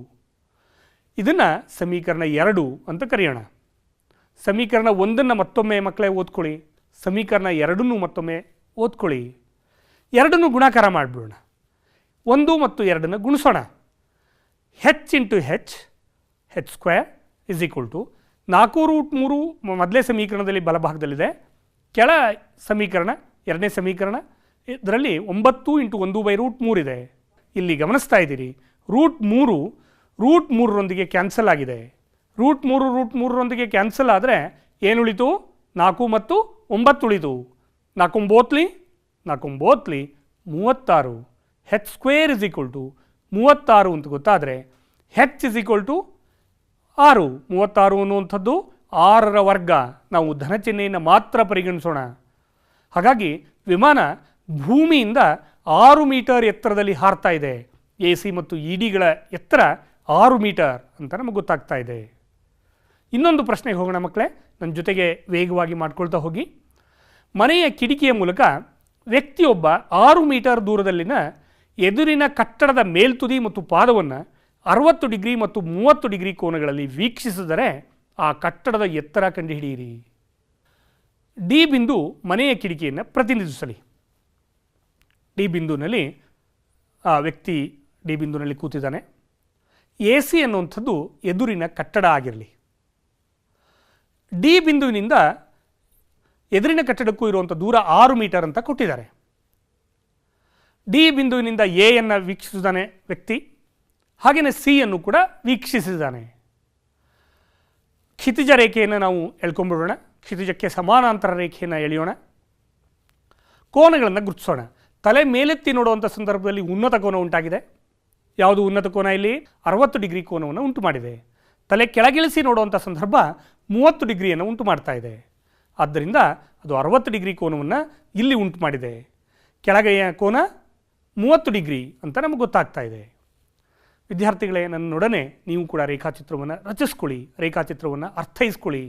ಇದನ್ನು ಸಮೀಕರಣ 2 ಅಂತ ಕರೆಯೋಣ. ಸಮೀಕರಣ 1ನ್ನು ಮತ್ತೊಮ್ಮೆ ಮಕ್ಕಳೇ ಓದ್ಕೊಳ್ಳಿ. ಸಮೀಕರಣ 2ನ್ನು ಮತ್ತೊಮ್ಮೆ ಓದ್ಕೊಳ್ಳಿ. 2ನ್ನು ಗುಣಾಕಾರ ಮಾಡಿಬಿಡೋಣ. 1 ಮತ್ತು 2ನ್ನು ಗುಣಿಸೋಣ. H into H, H square is equal to 4√3 ಮೊದಲೇ ಸಮೀಕರಣದಲ್ಲಿ ಬಲಭಾಗದಲ್ಲಿದೆ. ಕೆಳ ಸಮೀಕರಣ ಎರಡನೇ ಸಮೀಕರಣ ಇದರಲ್ಲಿ 9 × 1/√3 ಇದೆ. ಇಲ್ಲಿ ಗಮನಿಸ್ತಾ ಇದ್ದೀರಿ √3 ಕ್ಯಾನ್ಸಲ್ ಆಗಿದೆ. √3 ಕ್ಯಾನ್ಸಲ್ ಆದರೆ ಏನು ಉಳಿತು? 4 ಮತ್ತು 9 ಉಳಿತು. 4 9 36. h² = 36 ಅಂತ ಗೊತ್ತಾದರೆ h = 6. 36 ಅನ್ನುವಂಥದ್ದು 6ರ ವರ್ಗ. ನಾವು ಧನ ಚಿಹ್ನೆಯನ್ನು ಮಾತ್ರ ಪರಿಗಣಿಸೋಣ. ಹಾಗಾಗಿ ವಿಮಾನ ಭೂಮಿಯಿಂದ 6 ಮೀಟರ್ ಎತ್ತರದಲ್ಲಿ ಹಾರ್ತಾ ಇದೆ. AC ಮತ್ತು EDಗಳ ಎತ್ತರ 6 ಮೀಟರ್ ಅಂತ ನಮಗೆ ಗೊತ್ತಾಗ್ತಾ ಇದೆ. ಇನ್ನೊಂದು ಪ್ರಶ್ನೆಗೆ ಹೋಗೋಣ ಮಕ್ಕಳೇ, ನನ್ನ ಜೊತೆಗೆ ವೇಗವಾಗಿ ಮಾಡ್ಕೊಳ್ತಾ ಹೋಗಿ. ಮನೆಯ ಕಿಟಕಿಯ ಮೂಲಕ ವ್ಯಕ್ತಿಯೊಬ್ಬ 6 ಮೀಟರ್ ದೂರದಲ್ಲಿನ ಎದುರಿನ ಕಟ್ಟಡದ ಮೇಲ್ತುದಿ ಮತ್ತು ಪಾದವನ್ನು 60 ಡಿಗ್ರಿ ಮತ್ತು 30 ಡಿಗ್ರಿ ಕೋನಗಳಲ್ಲಿ ವೀಕ್ಷಿಸಿದರೆ ಆ ಕಟ್ಟಡದ ಎತ್ತರ ಕಂಡುಹಿಡಿಯಿರಿ. ಡಿ ಬಿಂದು ಮನೆಯ ಕಿಟಕಿಯನ್ನು ಪ್ರತಿನಿಧಿಸಲಿ. ಡಿ ಬಿಂದುನಲ್ಲಿ ಆ ವ್ಯಕ್ತಿ ಡಿ ಬಿಂದುನಲ್ಲಿ ಕೂತಿದ್ದಾನೆ. AC ಅನ್ನುವಂಥದ್ದು ಎದುರಿನ ಕಟ್ಟಡ ಆಗಿರಲಿ. ಡಿ ಬಿಂದುವಿನಿಂದ ಎದುರಿನ ಕಟ್ಟಡಕ್ಕೂ ಇರುವಂಥ ದೂರ 6 ಮೀಟರ್ ಅಂತ ಕೊಟ್ಟಿದ್ದಾರೆ. ಡಿ ಬಿಂದುವಿನಿಂದ ಎಯನ್ನು ವೀಕ್ಷಿಸಿದ್ದಾನೆ ವ್ಯಕ್ತಿ, ಹಾಗೆಯೇ ಸಿಯನ್ನು ಕೂಡ ವೀಕ್ಷಿಸಿದ್ದಾನೆ. ಕ್ಷಿತಿಜ ರೇಖೆಯನ್ನು ನಾವು ಎಳ್ಕೊಂಡ್ಬಿಡೋಣ. ಕ್ಷಿತಿಜಕ್ಕೆ ಸಮಾನಾಂತರ ರೇಖೆಯನ್ನು ಎಳೆಯೋಣ. ಕೋನಗಳನ್ನು ಗುರುತಿಸೋಣ. ತಲೆ ಮೇಲೆತ್ತಿ ನೋಡುವಂಥ ಸಂದರ್ಭದಲ್ಲಿ ಉನ್ನತ ಕೋನ ಉಂಟಾಗಿದೆ. ಯಾವುದು ಉನ್ನತ ಕೋನ? ಇಲ್ಲಿ 60 ಡಿಗ್ರಿ ಕೋನವನ್ನು ಉಂಟು ಮಾಡಿದೆ. ತಲೆ ಕೆಳಗಿಳಿಸಿ ನೋಡುವಂಥ ಸಂದರ್ಭ 30 ಡಿಗ್ರಿಯನ್ನು ಉಂಟು ಮಾಡ್ತಾ ಇದೆ. ಆದ್ದರಿಂದ ಅದು 60 ಡಿಗ್ರಿ ಕೋನವನ್ನು ಇಲ್ಲಿ ಉಂಟು ಮಾಡಿದೆ. ಕೆಳಗೆಯ ಕೋನ 30 ಡಿಗ್ರಿ ಅಂತ ನಮಗೆ ಗೊತ್ತಾಗ್ತಾ ಇದೆ. ವಿದ್ಯಾರ್ಥಿಗಳೇ, ನನ್ನೊಡನೆ ನೀವು ಕೂಡ ರೇಖಾಚಿತ್ರವನ್ನು ರಚಿಸ್ಕೊಳ್ಳಿ, ರೇಖಾಚಿತ್ರವನ್ನು ಅರ್ಥೈಸ್ಕೊಳ್ಳಿ.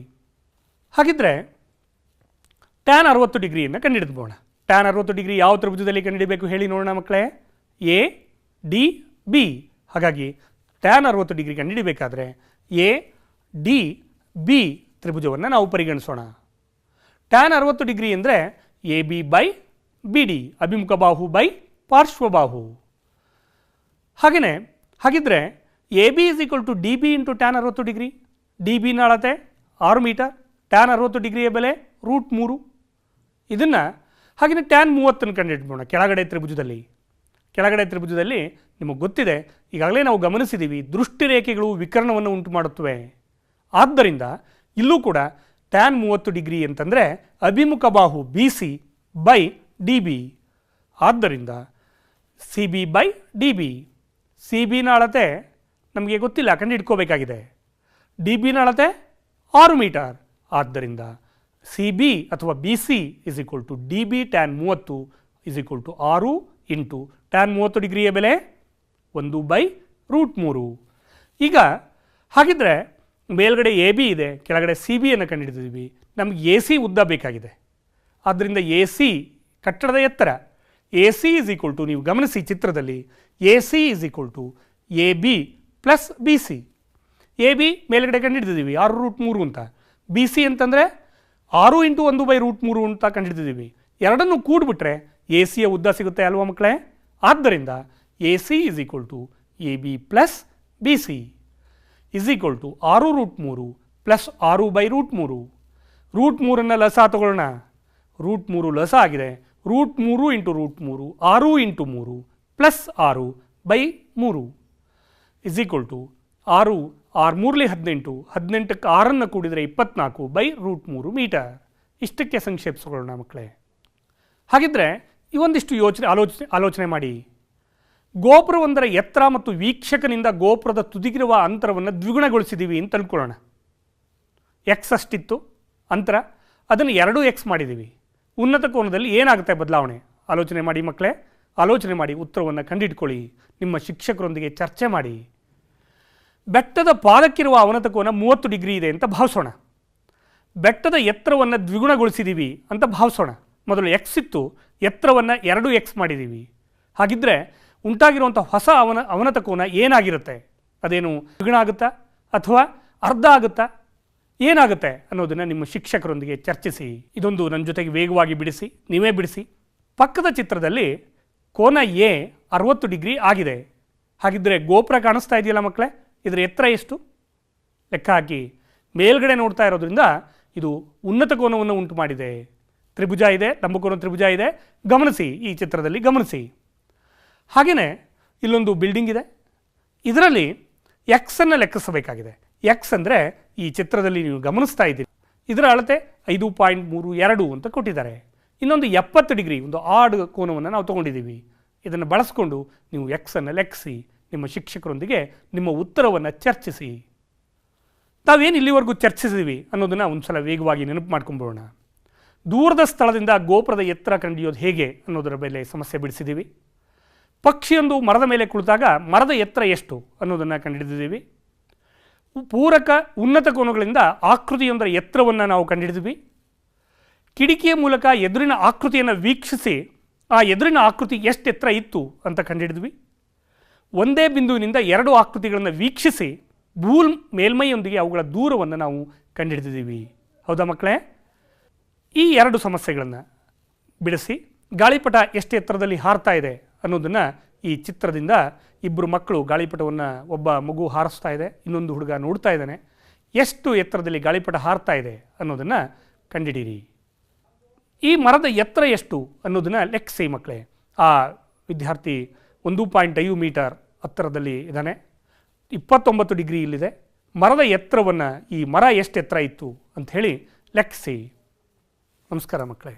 ಹಾಗಿದ್ದರೆ ಟ್ಯಾನ್ 60 ಡಿಗ್ರಿಯನ್ನು ಕಂಡುಹಿಡಿದುಬೋಣ. ಟ್ಯಾನ್ 60 ಡಿಗ್ರಿ ಯಾವ ತ್ರಿಭುಜದಲ್ಲಿ ಕಂಡುಹಿಡಬೇಕು ಹೇಳಿ ನೋಡೋಣ ಮಕ್ಕಳೇ. ADB. ಹಾಗಾಗಿ ಟ್ಯಾನ್ 60 ಡಿಗ್ರಿ ಕಂಡುಹಿಡಬೇಕಾದ್ರೆ ADB ತ್ರಿಭುಜವನ್ನು ನಾವು ಪರಿಗಣಿಸೋಣ. ಟ್ಯಾನ್ 60 ಡಿಗ್ರಿ ಅಂದರೆ AB/BD, ಅಭಿಮುಖ ಬಾಹು ಬೈ ಪಾರ್ಶ್ವಬಾಹು. ಹಾಗಿದ್ರೆ AB = DB × ಟ್ಯಾನ್ 60 ಡಿಗ್ರಿ. DBನ ಅಳತೆ 6 ಮೀಟರ್, ಟ್ಯಾನ್ 60 ಡಿಗ್ರಿಯ ಬೆಲೆ √3. ಇದನ್ನು ಹಾಗೆಯೇ ಟ್ಯಾನ್ 30 ಕಂಡುಹಿಡ್ಬೋಣ. ಕೆಳಗಡೆ ತ್ರಿಭುಜದಲ್ಲಿ ನಿಮಗೆ ಗೊತ್ತಿದೆ, ಈಗಾಗಲೇ ನಾವು ಗಮನಿಸಿದ್ದೀವಿ, ದೃಷ್ಟಿ ರೇಖೆಗಳು ವಿಕರ್ಣವನ್ನು ಉಂಟು ಮಾಡುತ್ತವೆ. ಆದ್ದರಿಂದ ಇಲ್ಲೂ ಕೂಡ ಟ್ಯಾನ್ 30 ಡಿಗ್ರಿ ಅಂತಂದರೆ ಅಭಿಮುಖ ಬಾಹು BC/DB. ಆದ್ದರಿಂದ CB/DB. CBನ ಅಳತೆ ನಮಗೆ ಗೊತ್ತಿಲ್ಲ, ಕಂಡುಹಿಡ್ಕೋಬೇಕಾಗಿದೆ. DBನ ಅಳತೆ 6 ಮೀಟರ್. ಆದ್ದರಿಂದ CB ಅಥವಾ BC = DB ಟ್ಯಾನ್ 30 = 6 × ಟ್ಯಾನ್ 30 ಡಿಗ್ರಿಯ ಬೆಲೆ 1/√3. ಈಗ ಹಾಗಿದ್ರೆ ಮೇಲ್ಗಡೆ AB ಇದೆ, ಕೆಳಗಡೆ CBಯನ್ನು ಕಂಡುಹಿಡಿದಿದ್ದೀವಿ. ನಮಗೆ AC ಉದ್ದ ಬೇಕಾಗಿದೆ. ಆದ್ದರಿಂದ AC ಕಟ್ಟಡದ ಎತ್ತರ. AC = ನೀವು ಗಮನಿಸಿ ಚಿತ್ರದಲ್ಲಿ AC = AB + BC. AB ಮೇಲ್ಗಡೆ ಕಂಡುಹಿಡಿದಿದ್ದೀವಿ 6√3 ಅಂತ. BC ಅಂತಂದರೆ 6 × 1/√3 ಅಂತ ಕಂಡುಹಿಡಿದಿದ್ದೀವಿ. ಎರಡನ್ನೂ ಕೂಡಿಬಿಟ್ರೆ ACಯ ಉದ್ದ ಸಿಗುತ್ತೆ ಅಲ್ವಾ ಮಕ್ಕಳೇ? ಆದ್ದರಿಂದ AC = AB + BC = 6√3 + 6/√3. √3 ಲಸ ತಗೊಳ್ಳೋಣ. √3 ಲಸ ಆಗಿದೆ. √3 × √3 6 × 3 + 6/3 = 6. 6 3 18. 18ಕ್ಕೆ 6 ಕೂಡಿದರೆ 24/√3 ಮೀಟರ್. ಇಷ್ಟಕ್ಕೆ ಸಂಕ್ಷೇಪಿಸಿಕೊಳ್ಳೋಣ ಮಕ್ಕಳೇ. ಹಾಗಿದ್ರೆ ಇವೊಂದಿಷ್ಟು ಆಲೋಚನೆ ಮಾಡಿ. ಗೋಪುರವೊಂದರ ಎತ್ತರ ಮತ್ತು ವೀಕ್ಷಕನಿಂದ ಗೋಪುರದ ತುದಿಗಿರುವ ಅಂತರವನ್ನು ದ್ವಿಗುಣಗೊಳಿಸಿದ್ದೀವಿ ಅಂತ ಅಂದ್ಕೊಳ್ಳೋಣ. x ಅಷ್ಟಿತ್ತು ಅಂತರ, ಅದನ್ನು 2x ಮಾಡಿದ್ದೀವಿ. ಉನ್ನತ ಕೋನದಲ್ಲಿ ಏನಾಗುತ್ತೆ ಬದಲಾವಣೆ? ಆಲೋಚನೆ ಮಾಡಿ ಮಕ್ಕಳೇ, ಆಲೋಚನೆ ಮಾಡಿ ಉತ್ತರವನ್ನು ಕಂಡುಹಿಡ್ಕೊಳ್ಳಿ. ನಿಮ್ಮ ಶಿಕ್ಷಕರೊಂದಿಗೆ ಚರ್ಚೆ ಮಾಡಿ. ಬೆಟ್ಟದ ಪಾದಕ್ಕಿರುವ ಅವನತ ಕೋನ 30 ಡಿಗ್ರಿ ಇದೆ ಅಂತ ಭಾವಿಸೋಣ. ಬೆಟ್ಟದ ಎತ್ತರವನ್ನು ದ್ವಿಗುಣಗೊಳಿಸಿದ್ದೀವಿ ಅಂತ ಭಾವಿಸೋಣ. ಮೊದಲು x ಇತ್ತು, ಎತ್ತರವನ್ನು 2x ಮಾಡಿದ್ದೀವಿ. ಹಾಗಿದ್ದರೆ ಉಂಟಾಗಿರುವಂಥ ಹೊಸ ಅವನತ ಕೋನ ಏನಾಗಿರುತ್ತೆ? ಅದೇನು ದ್ವಿಗುಣ ಆಗುತ್ತಾ ಅಥವಾ ಅರ್ಧ ಆಗುತ್ತಾ, ಏನಾಗುತ್ತೆ ಅನ್ನೋದನ್ನು ನಿಮ್ಮ ಶಿಕ್ಷಕರೊಂದಿಗೆ ಚರ್ಚಿಸಿ. ಇದೊಂದು ನನ್ನ ಜೊತೆಗೆ ವೇಗವಾಗಿ ಬಿಡಿಸಿ, ನೀವೇ ಬಿಡಿಸಿ. ಪಕ್ಕದ ಚಿತ್ರದಲ್ಲಿ ಕೋನ A 60 ಡಿಗ್ರಿ ಆಗಿದೆ. ಹಾಗಿದ್ದರೆ ಗೋಪುರ ಕಾಣಿಸ್ತಾ ಇದೆಯಲ್ಲ ಮಕ್ಕಳೇ, ಇದರ ಎತ್ತರ ಎಷ್ಟು? ಲೆಕ್ಕ ಹಾಕಿ. ಮೇಲ್ಗಡೆ ನೋಡ್ತಾ ಇರೋದ್ರಿಂದ ಇದು ಉನ್ನತ ಕೋನವನ್ನು ಉಂಟು ಮಾಡಿದೆ. ತ್ರಿಭುಜ ಇದೆ, ಲಂಬಕೋನ ತ್ರಿಭುಜ ಇದೆ, ಗಮನಿಸಿ, ಈ ಚಿತ್ರದಲ್ಲಿ ಗಮನಿಸಿ. ಹಾಗೆಯೇ ಇಲ್ಲೊಂದು ಬಿಲ್ಡಿಂಗ್ ಇದೆ. ಇದರಲ್ಲಿ ಎಕ್ಸನ್ನು ಲೆಕ್ಕಿಸಬೇಕಾಗಿದೆ. ಎಕ್ಸ್ ಅಂದರೆ ಈ ಚಿತ್ರದಲ್ಲಿ ನೀವು ಗಮನಿಸ್ತಾ ಇದ್ದೀರಿ, ಇದರ ಅಳತೆ 5.32 ಅಂತ ಕೊಟ್ಟಿದ್ದಾರೆ. ಇನ್ನೊಂದು 70 ಡಿಗ್ರಿ ಒಂದು ಆಡ್ ಕೋನವನ್ನು ನಾವು ತೊಗೊಂಡಿದ್ದೀವಿ. ಇದನ್ನು ಬಳಸ್ಕೊಂಡು ನೀವು ಎಕ್ಸನ್ನು ಲೆಕ್ಕಿಸಿ ನಿಮ್ಮ ಶಿಕ್ಷಕರೊಂದಿಗೆ ನಿಮ್ಮ ಉತ್ತರವನ್ನು ಚರ್ಚಿಸಿ. ನಾವೇನು ಇಲ್ಲಿವರೆಗೂ ಚರ್ಚಿಸಿದ್ದೀವಿ ಅನ್ನೋದನ್ನು ಒಂದು ಸಲ ವೇಗವಾಗಿ ನೆನಪು ಮಾಡ್ಕೊಂಬೋಣ. ದೂರದ ಸ್ಥಳದಿಂದ ಗೋಪುರದ ಎತ್ತರ ಕಂಡಿಯೋದು ಹೇಗೆ ಅನ್ನೋದರ ಮೇಲೆ ಸಮಸ್ಯೆ ಬಿಡಿಸಿದ್ದೀವಿ. ಪಕ್ಷಿಯೊಂದು ಮರದ ಮೇಲೆ ಕುಳಿತಾಗ ಮರದ ಎತ್ತರ ಎಷ್ಟು ಅನ್ನೋದನ್ನು ಕಂಡುಹಿಡಿದಿದ್ದೀವಿ. ಪೂರಕ ಉನ್ನತ ಕೋನಗಳಿಂದ ಆಕೃತಿಯೊಂದರ ಎತ್ತರವನ್ನು ನಾವು ಕಂಡುಹಿಡಿದ್ವಿ. ಕಿಟಕಿಯ ಮೂಲಕ ಎದುರಿನ ಆಕೃತಿಯನ್ನು ವೀಕ್ಷಿಸಿ ಆ ಎದುರಿನ ಆಕೃತಿ ಎಷ್ಟು ಎತ್ತರ ಇತ್ತು ಅಂತ ಕಂಡುಹಿಡಿದ್ವಿ. ಒಂದೇ ಬಿಂದುವಿನಿಂದ 2 ಆಕೃತಿಗಳನ್ನು ವೀಕ್ಷಿಸಿ ಮೇಲ್ಮೈಯೊಂದಿಗೆ ಅವುಗಳ ದೂರವನ್ನು ನಾವು ಕಂಡುಹಿಡಿದಿದ್ದೀವಿ. ಹೌದಾ ಮಕ್ಕಳೇ? ಈ 2 ಸಮಸ್ಯೆಗಳನ್ನು ಬಿಡಿಸಿ ಗಾಳಿಪಟ ಎಷ್ಟು ಎತ್ತರದಲ್ಲಿ ಹಾರ್ತಾ ಇದೆ ಅನ್ನೋದನ್ನು ಈ ಚಿತ್ರದಿಂದ ಇಬ್ಬರು ಮಕ್ಕಳು ಗಾಳಿಪಟವನ್ನು, ಒಬ್ಬ ಮಗು ಹಾರಿಸ್ತಾ ಇದೆ, ಇನ್ನೊಂದು ಹುಡುಗ ನೋಡ್ತಾ ಇದ್ದಾನೆ. ಎಷ್ಟು ಎತ್ತರದಲ್ಲಿ ಗಾಳಿಪಟ ಹಾರ್ತಾ ಇದೆ ಅನ್ನೋದನ್ನು ಕಂಡುಹಿಡೀರಿ. ಈ ಮರದ ಎತ್ತರ ಎಷ್ಟು ಅನ್ನೋದನ್ನು ಲೆಕ್ಕಿಸಿ ಮಕ್ಕಳೇ. ಆ ವಿದ್ಯಾರ್ಥಿ 1.5 ಮೀಟರ್ ಎತ್ತರದಲ್ಲಿ ಇದ್ದಾನೆ, 29 ಡಿಗ್ರಿ ಇಲ್ಲಿದೆ. ಮರದ ಎತ್ತರವನ್ನು, ಈ ಮರ ಎಷ್ಟು ಎತ್ತರ ಇತ್ತು ಅಂಥೇಳಿ ಲೆಕ್ಕಿಸಿ. ನಮಸ್ಕಾರ ಮಕ್ಕಳೇ.